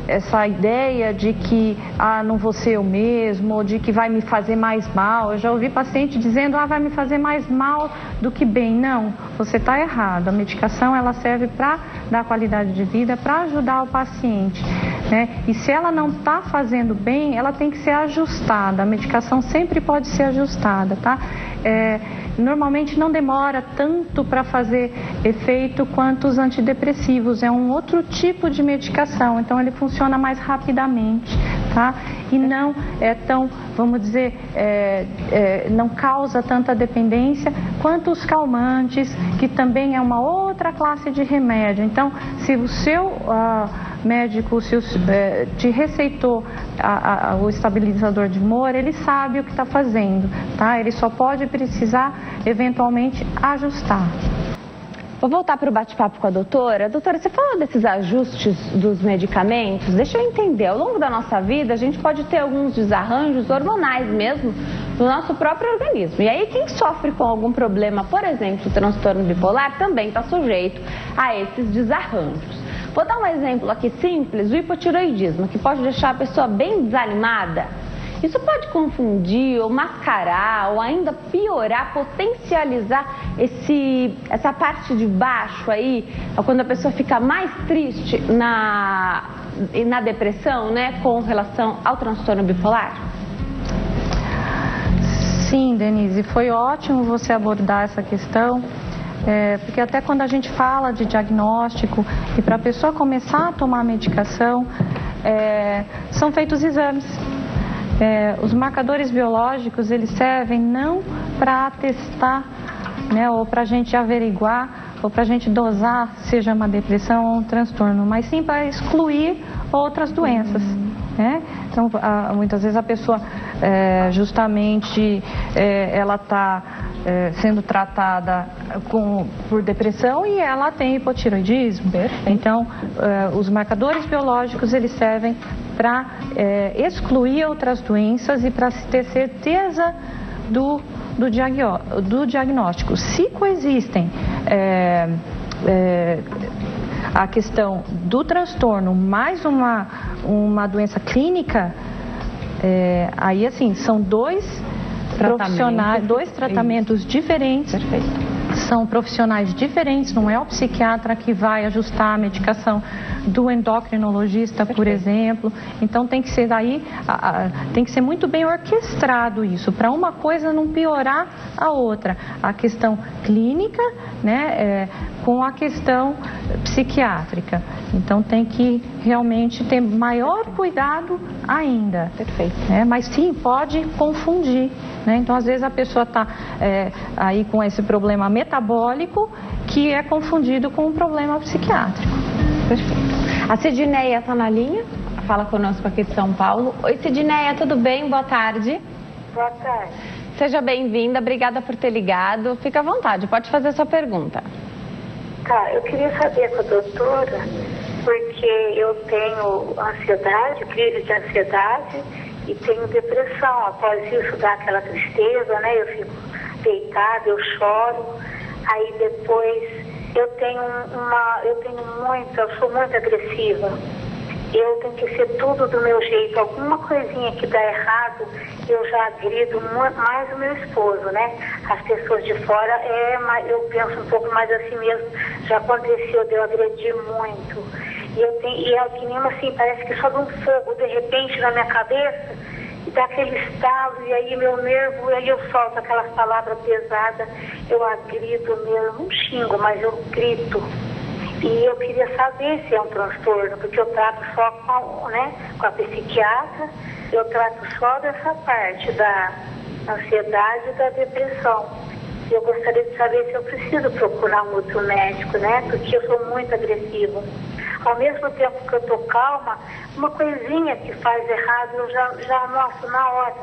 essa ideia de que não vou ser eu mesmo, ou de que vai me fazer mais mal. Eu já ouvi paciente dizendo, vai me fazer mais mal do que bem. Não, você está errado. A medicação, ela serve para dar qualidade de vida, para ajudar o paciente, né? E se ela não está fazendo bem, ela tem que ser ajustada. A medicação sempre pode ser ajustada, tá? Normalmente não demora tanto para fazer efeito quanto os antidepressivos, é um outro tipo de medicação, então ele funciona mais rapidamente, tá? E não é tão, vamos dizer, não causa tanta dependência quanto os calmantes, que também é uma outra classe de remédio. Então, se o seu médico te receitou o estabilizador de humor, ele sabe o que está fazendo, tá? Ele só pode precisar eventualmente ajustar. Vou voltar para o bate-papo com a doutora. Doutora, você falou desses ajustes dos medicamentos. Deixa eu entender, ao longo da nossa vida a gente pode ter alguns desarranjos hormonais mesmo no nosso próprio organismo. E aí quem sofre com algum problema, por exemplo, o transtorno bipolar, também está sujeito a esses desarranjos. Vou dar um exemplo aqui simples, o hipotireoidismo, que pode deixar a pessoa bem desanimada. Isso pode confundir ou mascarar ou ainda piorar, potencializar essa parte de baixo aí, quando a pessoa fica mais triste na depressão, né, com relação ao transtorno bipolar? Sim, Denise, foi ótimo você abordar essa questão. Porque até quando a gente fala de diagnóstico e para a pessoa começar a tomar a medicação, são feitos exames. Os marcadores biológicos, eles servem não para atestar, né, ou para a gente averiguar, ou para a gente dosar, seja uma depressão ou um transtorno, mas sim para excluir outras doenças. né? Então, muitas vezes a pessoa justamente ela está sendo tratada por depressão e ela tem hipotireoidismo. Então, os marcadores biológicos eles servem para excluir outras doenças e para se ter certeza do diagnóstico. Se coexistem a questão do transtorno mais uma doença clínica, aí assim, são dois tratamentos diferentes. Perfeito. São profissionais diferentes, não é o psiquiatra que vai ajustar a medicação do endocrinologista, por exemplo. Então tem que ser tem que ser muito bem orquestrado isso, para uma coisa não piorar a outra. A questão clínica, né, com a questão psiquiátrica. Então tem que realmente ter maior cuidado ainda. Perfeito. Mas sim, pode confundir. Né? Então, às vezes, a pessoa está aí com esse problema metabólico que é confundido com um problema psiquiátrico. Perfeito. A Sidneia está na linha, fala conosco aqui de São Paulo. Oi, Sidneia, tudo bem? Boa tarde. Boa tarde. Seja bem-vinda, obrigada por ter ligado. Fica à vontade, pode fazer a sua pergunta. Tá, eu queria saber com a doutora, porque eu tenho ansiedade, crise de ansiedade, e tenho depressão. Após isso dá aquela tristeza, né? Eu fico deitada, eu choro. Aí depois eu sou muito agressiva. Eu tenho que ser tudo do meu jeito. Alguma coisinha que dá errado, eu já agrido mais o meu esposo, né? As pessoas de fora, eu penso um pouco mais assim mesmo. Já aconteceu de eu agredir muito. E é que nem assim, parece que sobe um fogo de repente na minha cabeça, e dá aquele estalo, e aí meu nervo, e aí eu solto aquelas palavras pesadas, eu agrido mesmo, não xingo, mas eu grito. E eu queria saber se é um transtorno, porque eu trato só com a psiquiatra, eu trato só dessa parte da ansiedade e da depressão. Eu gostaria de saber se eu preciso procurar um outro médico, né? Porque eu sou muito agressiva. Ao mesmo tempo que eu tô calma, uma coisinha que faz errado, eu já noto na hora.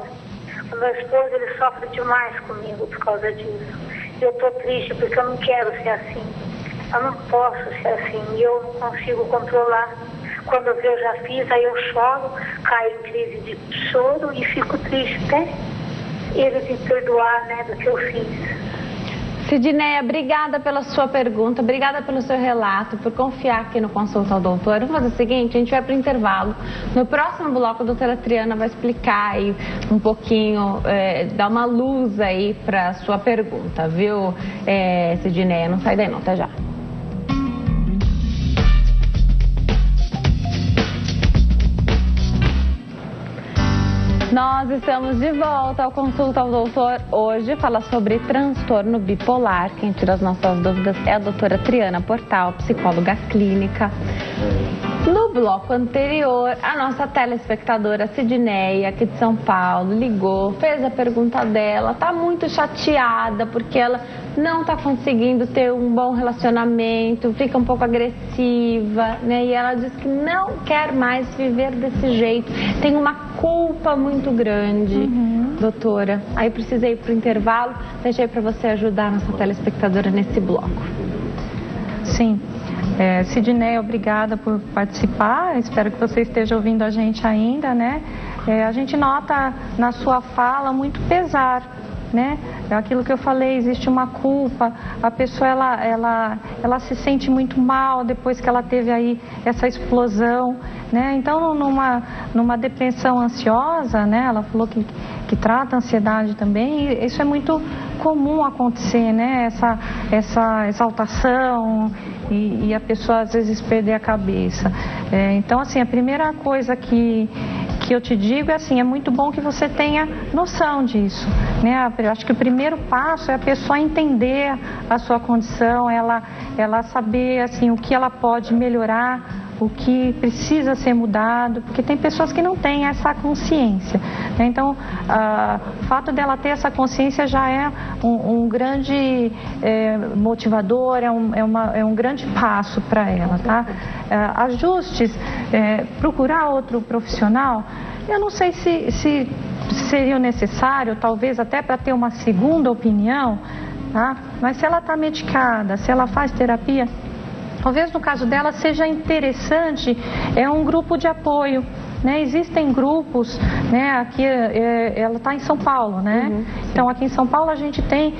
O meu esposo, ele sofre demais comigo por causa disso. Eu tô triste porque eu não quero ser assim. Eu não posso ser assim e eu não consigo controlar. Quando eu já fiz, aí eu choro, caio em crise de choro e fico triste até ele me perdoar, né, do que eu fiz. Sidneia, obrigada pela sua pergunta, obrigada pelo seu relato, por confiar aqui no Consulta ao Doutor. Vamos fazer o seguinte, a gente vai para o intervalo. No próximo bloco, a doutora Triana vai explicar aí um pouquinho, dar uma luz aí para a sua pergunta, viu, Sidneia? Não sai daí não, até já. Nós estamos de volta ao Consulta ao Doutor. Hoje fala sobre transtorno bipolar. Quem tira as nossas dúvidas é a doutora Triana Portal, psicóloga clínica. No bloco anterior, a nossa telespectadora Sidneia, aqui de São Paulo, ligou, fez a pergunta dela, tá muito chateada porque ela não tá conseguindo ter um bom relacionamento, fica um pouco agressiva, né? E ela diz que não quer mais viver desse jeito, tem uma culpa muito grande, doutora. Aí precisei ir pro intervalo, deixei para você ajudar a nossa telespectadora nesse bloco. Sim. Sidneia, obrigada por participar, espero que você esteja ouvindo a gente ainda, né? A gente nota na sua fala muito pesar, né? Aquilo que eu falei, existe uma culpa, a pessoa ela se sente muito mal depois que ela teve aí essa explosão, né? Então numa depressão ansiosa, né? Ela falou que trata a ansiedade também, e isso é muito comum acontecer, né? Essa exaltação e a pessoa às vezes perder a cabeça. Então assim, a primeira coisa que eu te digo é assim, é muito bom que você tenha noção disso, né? Eu acho que o primeiro passo é a pessoa entender a sua condição, ela saber assim o que ela pode melhorar o que precisa ser mudado, porque tem pessoas que não têm essa consciência, né? Então, o fato dela ter essa consciência já é um grande motivador, é um grande passo para ela, tá? Ajustes, procurar outro profissional, eu não sei se seria necessário, talvez até para ter uma segunda opinião, tá? Mas se ela está medicada, se ela faz terapia, talvez no caso dela seja interessante um grupo de apoio, né? Existem grupos, né? Aqui ela está em São Paulo, né? Então aqui em São Paulo a gente tem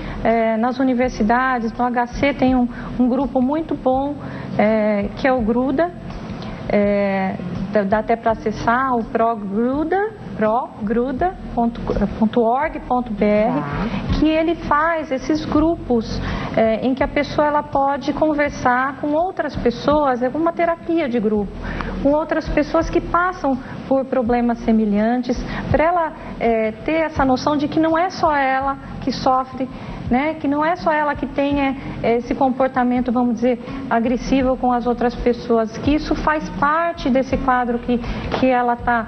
nas universidades, no HC tem um grupo muito bom que é o Gruda, dá até para acessar o progruda.org.br, que ele faz esses grupos em que a pessoa ela pode conversar com outras pessoas, é uma terapia de grupo, com outras pessoas que passam por problemas semelhantes, para ela ter essa noção de que não é só ela que sofre, né? Que não é só ela que tem esse comportamento, vamos dizer, agressivo com as outras pessoas, que isso faz parte desse quadro que ela está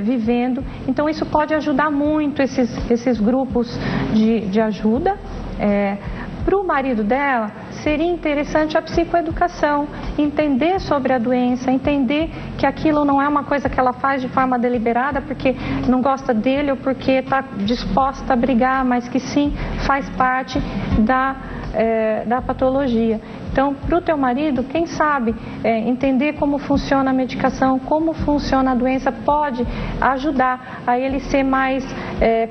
vivendo. Então isso pode ajudar muito esses grupos de ajuda. Para o marido dela, seria interessante a psicoeducação, entender sobre a doença, entender que aquilo não é uma coisa que ela faz de forma deliberada porque não gosta dele ou porque está disposta a brigar, mas que sim faz parte da patologia. Então, para o teu marido, quem sabe entender como funciona a medicação, como funciona a doença, pode ajudar a ele ser mais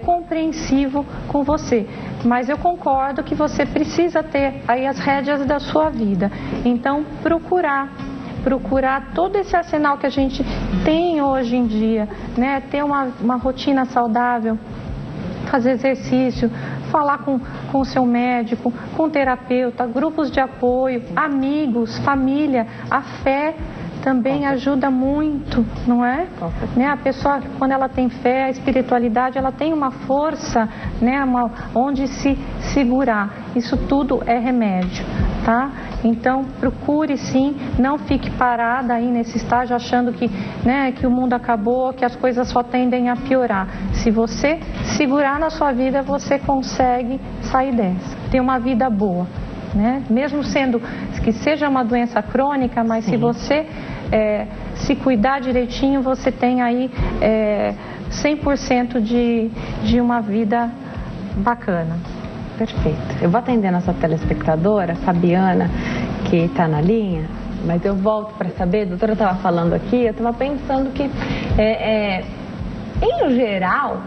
compreensivo com você. Mas eu concordo que você precisa ter aí as rédeas da sua vida. Então, procurar todo esse arsenal que a gente tem hoje em dia, né? Ter uma rotina saudável, fazer exercício, falar com o seu médico, com o terapeuta, grupos de apoio, amigos, família. A fé também ajuda muito, não é? Né? A pessoa, quando ela tem fé, a espiritualidade, ela tem uma força, né? Onde se segurar. Isso tudo é remédio, tá? Então, procure sim, não fique parada aí nesse estágio achando que o mundo acabou, que as coisas só tendem a piorar. Se você segurar na sua vida, você consegue sair dessa, ter uma vida boa, né? Mesmo sendo que seja uma doença crônica, mas sim, se você se cuidar direitinho, você tem aí 100% de uma vida bacana. Perfeito. Eu vou atender nossa telespectadora, Fabiana, que está na linha, mas eu volto para saber, a doutora estava falando aqui, eu estava pensando que, em geral,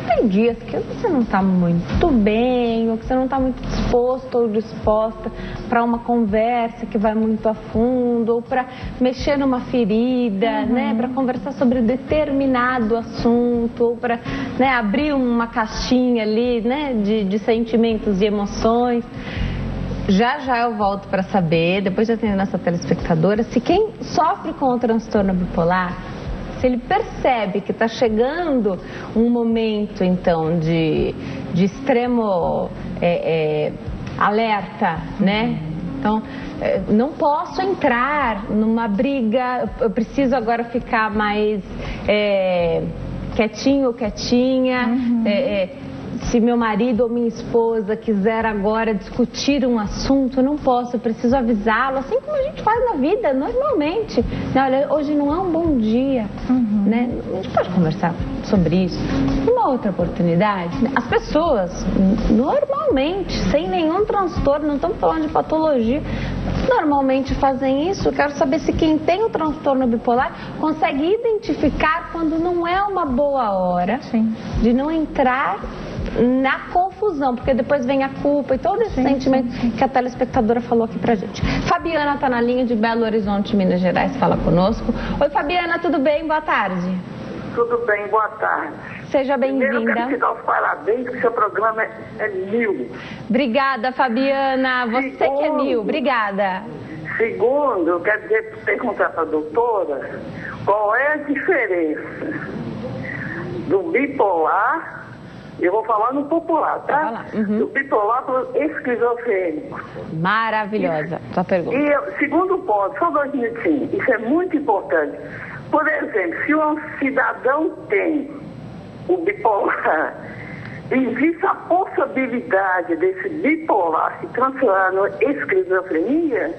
tem dias que você não está muito bem, ou que você não está muito disposto ou disposta para uma conversa que vai muito a fundo, ou para mexer numa ferida, né, para conversar sobre determinado assunto, ou para, né, abrir uma caixinha ali, né, de sentimentos e emoções. Já eu volto para saber, depois de atender nossa telespectadora, se quem sofre com o transtorno bipolar, se ele percebe que está chegando um momento, então, de extremo alerta, né? Então, não posso entrar numa briga, eu preciso agora ficar mais quietinho ou quietinha. Se meu marido ou minha esposa quiser agora discutir um assunto, eu não posso, eu preciso avisá-lo, assim como a gente faz na vida, normalmente. Olha, hoje não é um bom dia, né? A gente pode conversar sobre isso numa outra oportunidade. As pessoas, normalmente, sem nenhum transtorno, não estamos falando de patologia, normalmente fazem isso. Eu quero saber se quem tem o transtorno bipolar consegue identificar quando não é uma boa hora, sim, de não entrar na confusão, porque depois vem a culpa e todo esse sentimento que a telespectadora falou aqui pra gente. Fabiana está na linha de Belo Horizonte, Minas Gerais, fala conosco. Oi, Fabiana, tudo bem? Boa tarde. Tudo bem, boa tarde. Seja bem-vinda. Primeiro, eu quero te dar os parabéns, que seu programa é mil. Obrigada, Fabiana. Você que é mil. Obrigada. Segundo, eu quero perguntar para a doutora qual é a diferença do bipolar Eu vou falar no popular, tá? Vai lá. Uhum. Do bipolar para esquizofrênico. Maravilhosa, sua pergunta. E segundo ponto, só 2 minutinhos, isso é muito importante. Por exemplo, se um cidadão tem o bipolar, existe a possibilidade desse bipolar se transformar em esquizofrenia?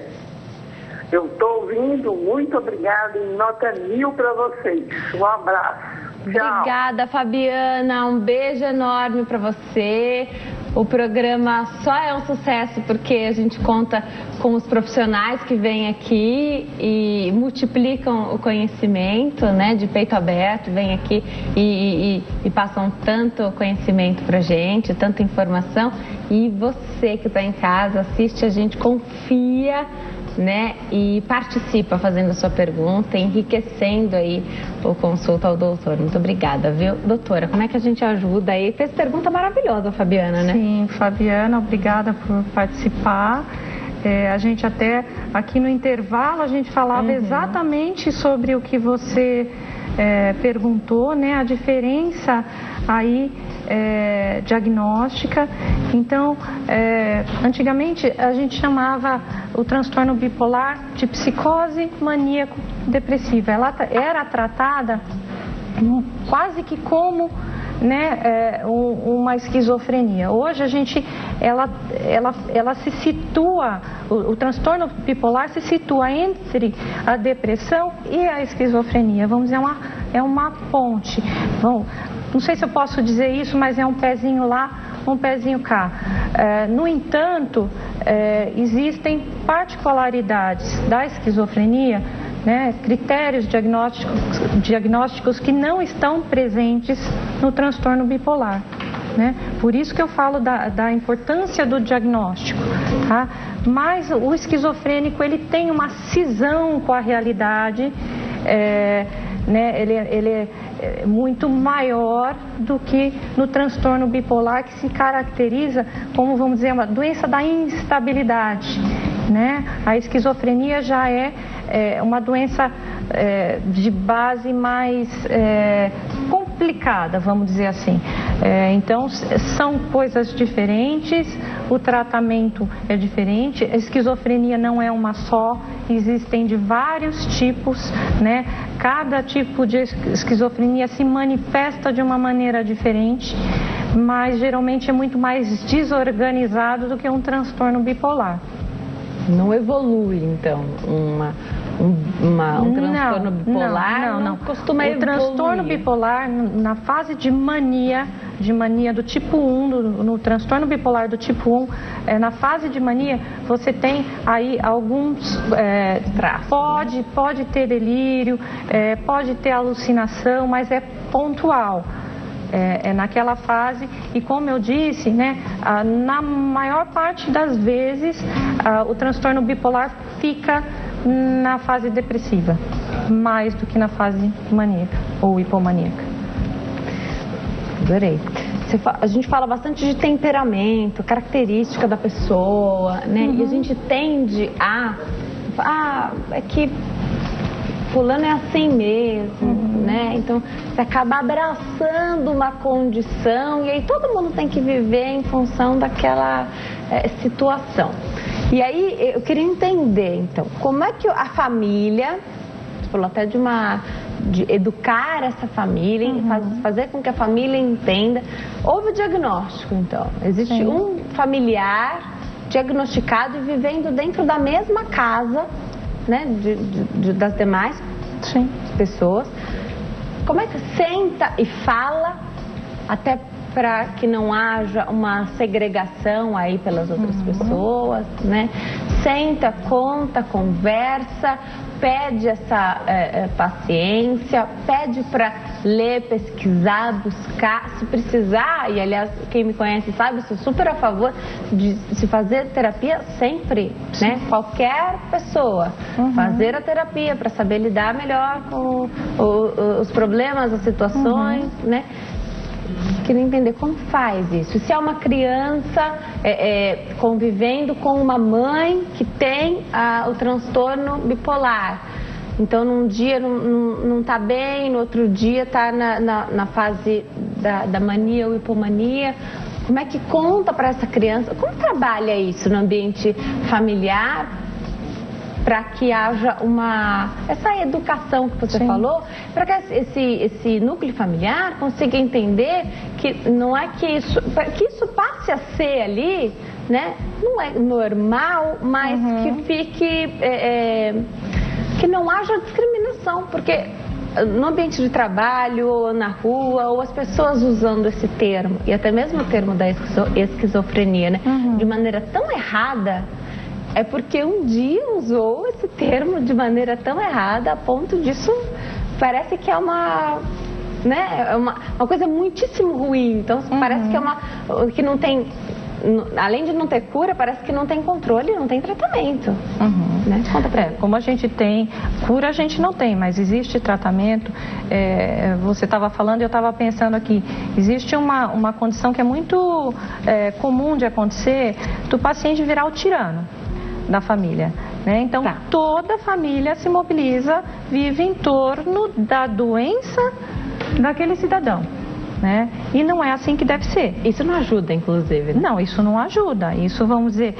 Eu estou ouvindo, muito obrigada, e nota 1000 para vocês. Um abraço. Tchau. Obrigada, Fabiana. Um beijo enorme para você. O programa só é um sucesso porque a gente conta com os profissionais que vêm aqui e multiplicam o conhecimento, né, de peito aberto, vêm aqui e passam tanto conhecimento pra gente, tanta informação. E você que está em casa, assiste a gente, confia, né, e participa fazendo a sua pergunta, enriquecendo aí o Consulta ao Doutor. Muito obrigada, viu? Doutora, como é que a gente ajuda aí? Fez pergunta maravilhosa, Fabiana, né? Sim, Fabiana, obrigada por participar. A gente até, aqui no intervalo, a gente falava exatamente sobre o que você perguntou, né? A diferença aí diagnóstica. Então, antigamente a gente chamava o transtorno bipolar de psicose maníaco-depressiva. Ela era tratada quase que como, né, uma esquizofrenia. Hoje ela se situa, o transtorno bipolar se situa entre a depressão e a esquizofrenia. Vamos dizer, é uma ponte. Bom, não sei se eu posso dizer isso, mas é um pezinho lá, um pezinho cá. No entanto, existem particularidades da esquizofrenia, né, critérios diagnósticos que não estão presentes no transtorno bipolar, né? Por isso que eu falo da importância do diagnóstico, tá? Mas o esquizofrênico, ele tem uma cisão com a realidade, né? Ele é muito maior do que no transtorno bipolar, que se caracteriza como, vamos dizer, uma doença da instabilidade, né? A esquizofrenia já é uma doença de base mais complicada, vamos dizer assim. Então, são coisas diferentes, o tratamento é diferente, a esquizofrenia não é uma só, existem de vários tipos, né? Cada tipo de esquizofrenia se manifesta de uma maneira diferente, mas geralmente é muito mais desorganizado do que um transtorno bipolar. Não evolui, então, um transtorno bipolar? Não costuma evoluir. O transtorno bipolar, na fase de mania do tipo 1, no transtorno bipolar do tipo 1, na fase de mania, você tem aí alguns traços. Pode ter delírio, pode ter alucinação, mas é pontual. É naquela fase, e como eu disse, né, na maior parte das vezes o transtorno bipolar fica na fase depressiva, mais do que na fase maníaca ou hipomaníaca. Adorei. A gente fala bastante de temperamento, característica da pessoa, né? E a gente tende é que fulano é assim mesmo, né? Então, você acaba abraçando uma condição e aí todo mundo tem que viver em função daquela situação. E aí, eu queria entender, então, como é que a família, você falou até de educar essa família, fazer com que a família entenda. Houve o diagnóstico, então. Existe um familiar diagnosticado e vivendo dentro da mesma casa, né, das demais pessoas. Como é que senta e fala, até para que não haja uma segregação aí pelas outras pessoas, né? Senta, conta, conversa, pede essa paciência, pede para ler, pesquisar, buscar, se precisar, e aliás, quem me conhece sabe, sou super a favor de se fazer terapia sempre, né? Qualquer pessoa, fazer a terapia para saber lidar melhor com os problemas, as situações, né? Queria entender como faz isso. Se é uma criança convivendo com uma mãe que tem o transtorno bipolar, então num dia não está bem, no outro dia está na fase da mania ou hipomania? Como é que conta para essa criança? Como trabalha isso no ambiente familiar para que haja essa educação que você falou, para que esse núcleo familiar consiga entender que não é que isso passe a ser ali, né? Não é normal, mas que fique, que não haja discriminação, porque no ambiente de trabalho, ou na rua, ou as pessoas usando esse termo, e até mesmo o termo da esquizofrenia, né? De maneira tão errada, é porque um dia usou esse termo de maneira tão errada, a ponto disso parece que é uma coisa muitíssimo ruim. Então parece que que não tem, além de não ter cura, parece que não tem controle, não tem tratamento. Né? Conta pra como a gente tem cura, a gente não tem, mas existe tratamento. Você estava falando e eu estava pensando aqui, existe uma condição que é muito comum de acontecer, do paciente virar o tirano da família, né? Então toda a família se mobiliza, vive em torno da doença daquele cidadão, né? E não é assim que deve ser. Isso não ajuda, inclusive, né? Não, isso não ajuda. Isso, vamos dizer,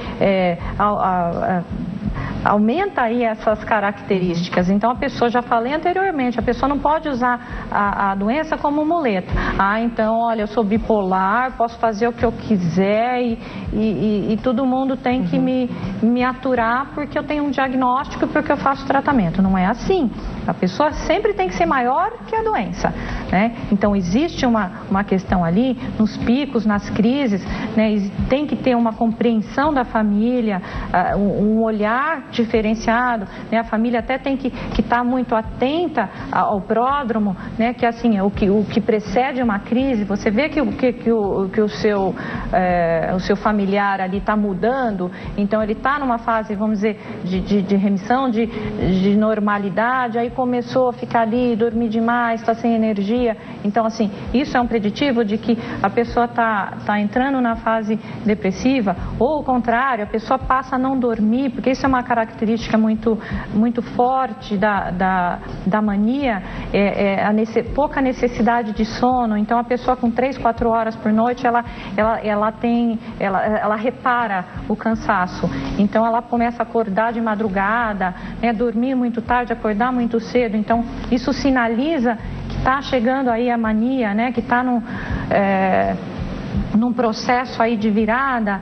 aumenta aí essas características. Então a pessoa, já falei anteriormente, a pessoa não pode usar a doença como muleta. Então, olha, eu sou bipolar, posso fazer o que eu quiser e todo mundo tem que me aturar porque eu tenho um diagnóstico e porque eu faço tratamento. Não é assim. A pessoa sempre tem que ser maior que a doença, né? Então existe uma questão ali, nos picos, nas crises, né? Tem que ter uma compreensão da família, um olhar diferenciado, né? A família até tem que estar muito atenta ao pródromo, né? Que assim, o que precede uma crise, você vê que o seu familiar ali está mudando, então ele está numa fase, vamos dizer, de remissão, de normalidade, aí começou a ficar ali, dormir demais, está sem energia. Então, assim, isso é um preditivo de que a pessoa está entrando na fase depressiva, ou o contrário, a pessoa passa a não dormir, porque isso é uma característica muito, muito forte da mania, pouca necessidade de sono. Então, a pessoa com 3, 4 horas por noite, ela repara o cansaço. Então, ela começa a acordar de madrugada, né, dormir muito tarde, acordar muito cedo. Então, isso sinaliza que está chegando aí a mania, né, que está num processo aí de virada.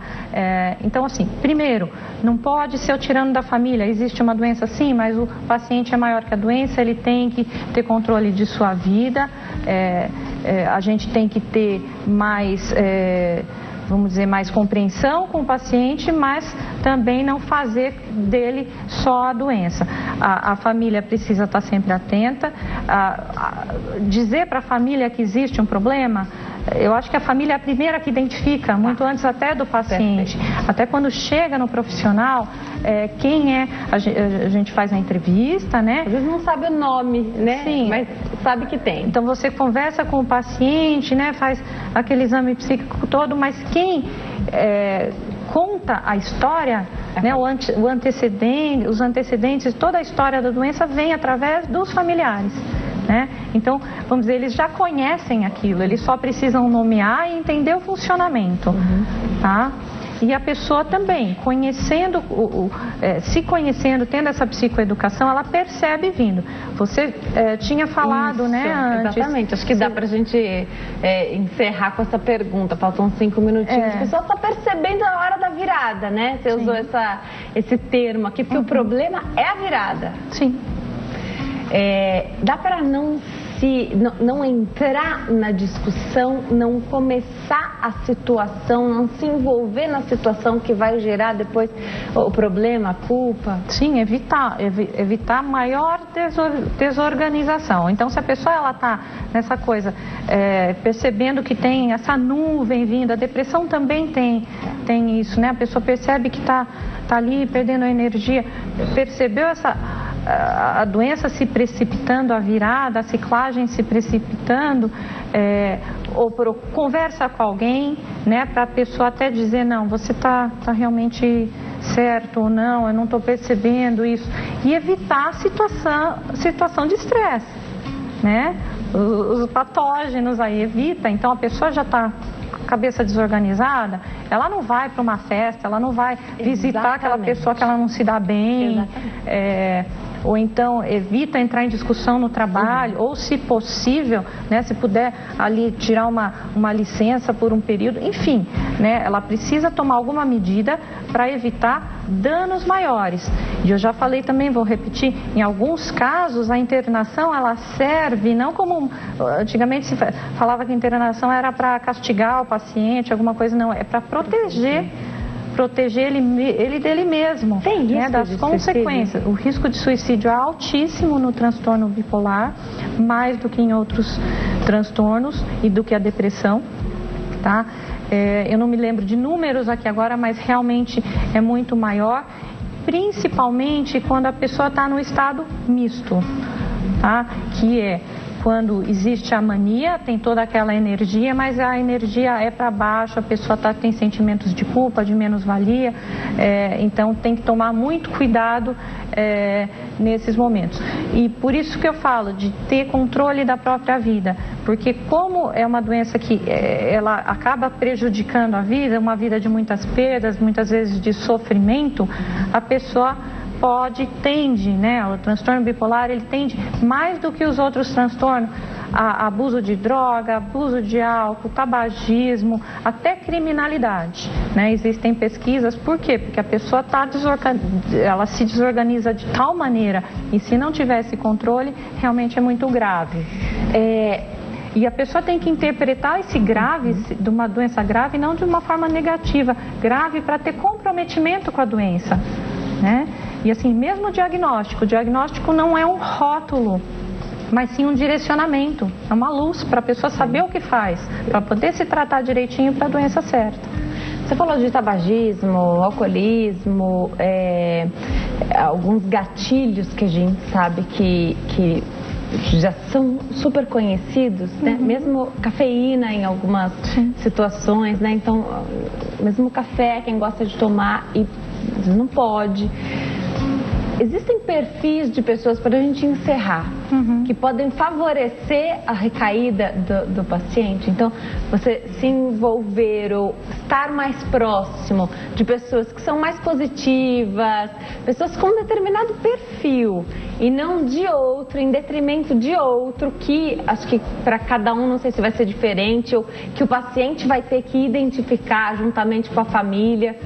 Então, assim, primeiro, não pode ser o tirano da família. Existe uma doença sim, mas o paciente é maior que a doença, ele tem que ter controle de sua vida. A gente tem que ter mais, vamos dizer, mais compreensão com o paciente, mas também não fazer dele só a doença. A família precisa estar sempre atenta, dizer para a família que existe um problema. Eu acho que a família é a primeira que identifica, muito antes até do paciente. Até quando chega no profissional, quem é, a gente faz a entrevista, né? Às vezes não sabe o nome, né? Sim. Mas sabe que tem. Então você conversa com o paciente, né? Faz aquele exame psíquico todo, mas quem conta a história, né? Os antecedentes, toda a história da doença vem através dos familiares. Né? Então, vamos dizer, eles já conhecem aquilo, eles só precisam nomear e entender o funcionamento, tá? E a pessoa também, conhecendo, se conhecendo, tendo essa psicoeducação, ela percebe vindo. Você tinha falado, isso, né, antes. Exatamente, acho que dá pra gente encerrar com essa pergunta, faltam 5 minutinhos. A pessoa está percebendo a hora da virada, né? Você usou esse termo aqui, porque o problema é a virada. Sim. Dá para não entrar na discussão, não começar a situação, não se envolver na situação que vai gerar depois o problema, a culpa? Sim, evitar maior desorganização. Então, se a pessoa está nessa coisa, percebendo que tem essa nuvem vindo, a depressão também tem isso, né? A pessoa percebe que está ali perdendo a energia, percebeu a doença se precipitando, a virada, a ciclagem se precipitando, ou conversa com alguém, né, para a pessoa até dizer, não, você está realmente certo ou não, eu não estou percebendo isso, e evitar a situação de estresse, né? os patógenos, aí evita. Então a pessoa já está com a cabeça desorganizada, ela não vai para uma festa, ela não vai visitar aquela pessoa que ela não se dá bem, ou então evita entrar em discussão no trabalho, ou se possível, né, se puder ali tirar uma licença por um período, enfim, né, ela precisa tomar alguma medida para evitar danos maiores. E eu já falei também, vou repetir, em alguns casos a internação ela serve não como, antigamente se falava que a internação era para castigar o paciente, alguma coisa, não, é para proteger ele dele mesmo, né, das consequências. O risco de suicídio é altíssimo no transtorno bipolar, mais do que em outros transtornos e do que a depressão, tá? Eu não me lembro de números aqui agora, mas realmente é muito maior, principalmente quando a pessoa está no estado misto, tá? Que é quando existe a mania, tem toda aquela energia, mas a energia é para baixo, a pessoa tem sentimentos de culpa, de menos-valia, então tem que tomar muito cuidado nesses momentos. E por isso que eu falo de ter controle da própria vida, porque como é uma doença que ela acaba prejudicando a vida, uma vida de muitas perdas, muitas vezes de sofrimento, a pessoa tende, né, o transtorno bipolar, ele tende mais do que os outros transtornos, a abuso de droga, abuso de álcool, tabagismo, até criminalidade, né? Existem pesquisas, por quê? Porque a pessoa ela se desorganiza de tal maneira, e se não tiver esse controle, realmente é muito grave. E a pessoa tem que interpretar esse grave, de uma doença grave, não de uma forma negativa, grave para ter comprometimento com a doença, né? E assim, mesmo o diagnóstico não é um rótulo, mas sim um direcionamento, é uma luz para a pessoa saber o que faz, para poder se tratar direitinho para a doença certa. Você falou de tabagismo, alcoolismo, alguns gatilhos que a gente sabe que já são super conhecidos, né? Mesmo cafeína em algumas situações, né? Então, mesmo café, quem gosta de tomar e não pode. Existem perfis de pessoas, para a gente encerrar, que podem favorecer a recaída do paciente. Então, você se envolver ou estar mais próximo de pessoas que são mais positivas, pessoas com um determinado perfil e não de outro, em detrimento de outro, que acho que para cada um, não sei se vai ser diferente, ou que o paciente vai ter que identificar juntamente com a família.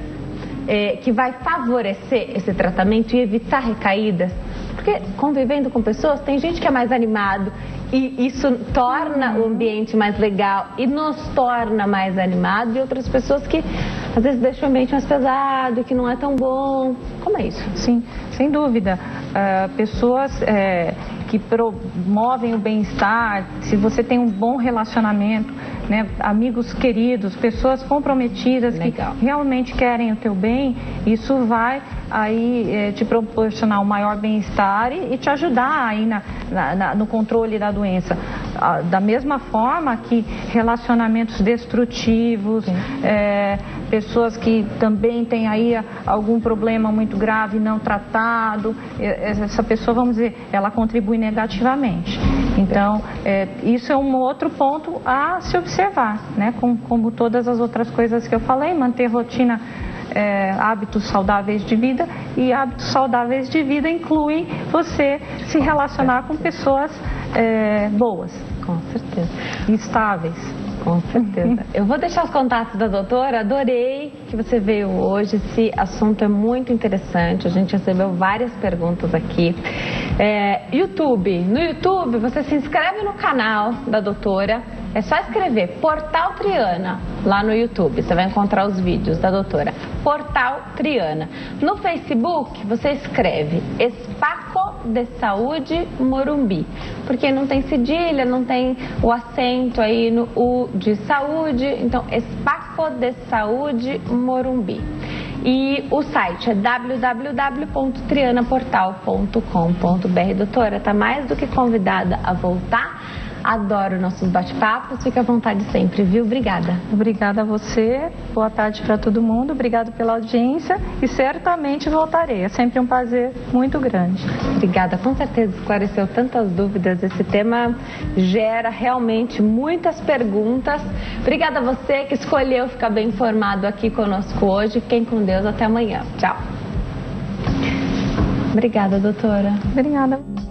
Que vai favorecer esse tratamento e evitar recaídas, porque convivendo com pessoas, tem gente que é mais animado e isso torna o ambiente mais legal e nos torna mais animados, e outras pessoas que às vezes deixam o ambiente mais pesado, que não é tão bom. Como é isso? Sim, sem dúvida. Pessoas que promovem o bem-estar, se você tem um bom relacionamento, né, amigos queridos, pessoas comprometidas que realmente querem o teu bem, isso vai aí te proporcionar um maior bem-estar e te ajudar aí no controle da doença. Da mesma forma que relacionamentos destrutivos, pessoas que também têm aí algum problema muito grave não tratado, essa pessoa, vamos dizer, ela contribui negativamente. Então, isso é um outro ponto a se observar, né? Como todas as outras coisas que eu falei, manter rotina, hábitos saudáveis de vida, e hábitos saudáveis de vida incluem você se relacionar com pessoas boas, com certeza, estáveis. Com certeza. Eu vou deixar os contatos da doutora. Adorei que você veio hoje. Esse assunto é muito interessante. A gente recebeu várias perguntas aqui. YouTube. No YouTube, você se inscreve no canal da doutora. É só escrever Portal Triana lá no YouTube. Você vai encontrar os vídeos da doutora. Portal Triana. No Facebook, você escreve Espaco de Saúde Morumbi. Porque não tem cedilha, não tem o acento aí no U de saúde. Então, Espaco de Saúde Morumbi. E o site é www.trianaportal.com.br. Doutora, está mais do que convidada a voltar Adoro nossos bate-papos. Fique à vontade sempre, viu? Obrigada. Obrigada a você. Boa tarde para todo mundo. Obrigado pela audiência e certamente voltarei. É sempre um prazer muito grande. Obrigada. Com certeza esclareceu tantas dúvidas. Esse tema gera realmente muitas perguntas. Obrigada a você que escolheu ficar bem informado aqui conosco hoje. Fiquem com Deus. Até amanhã. Tchau. Obrigada, doutora. Obrigada.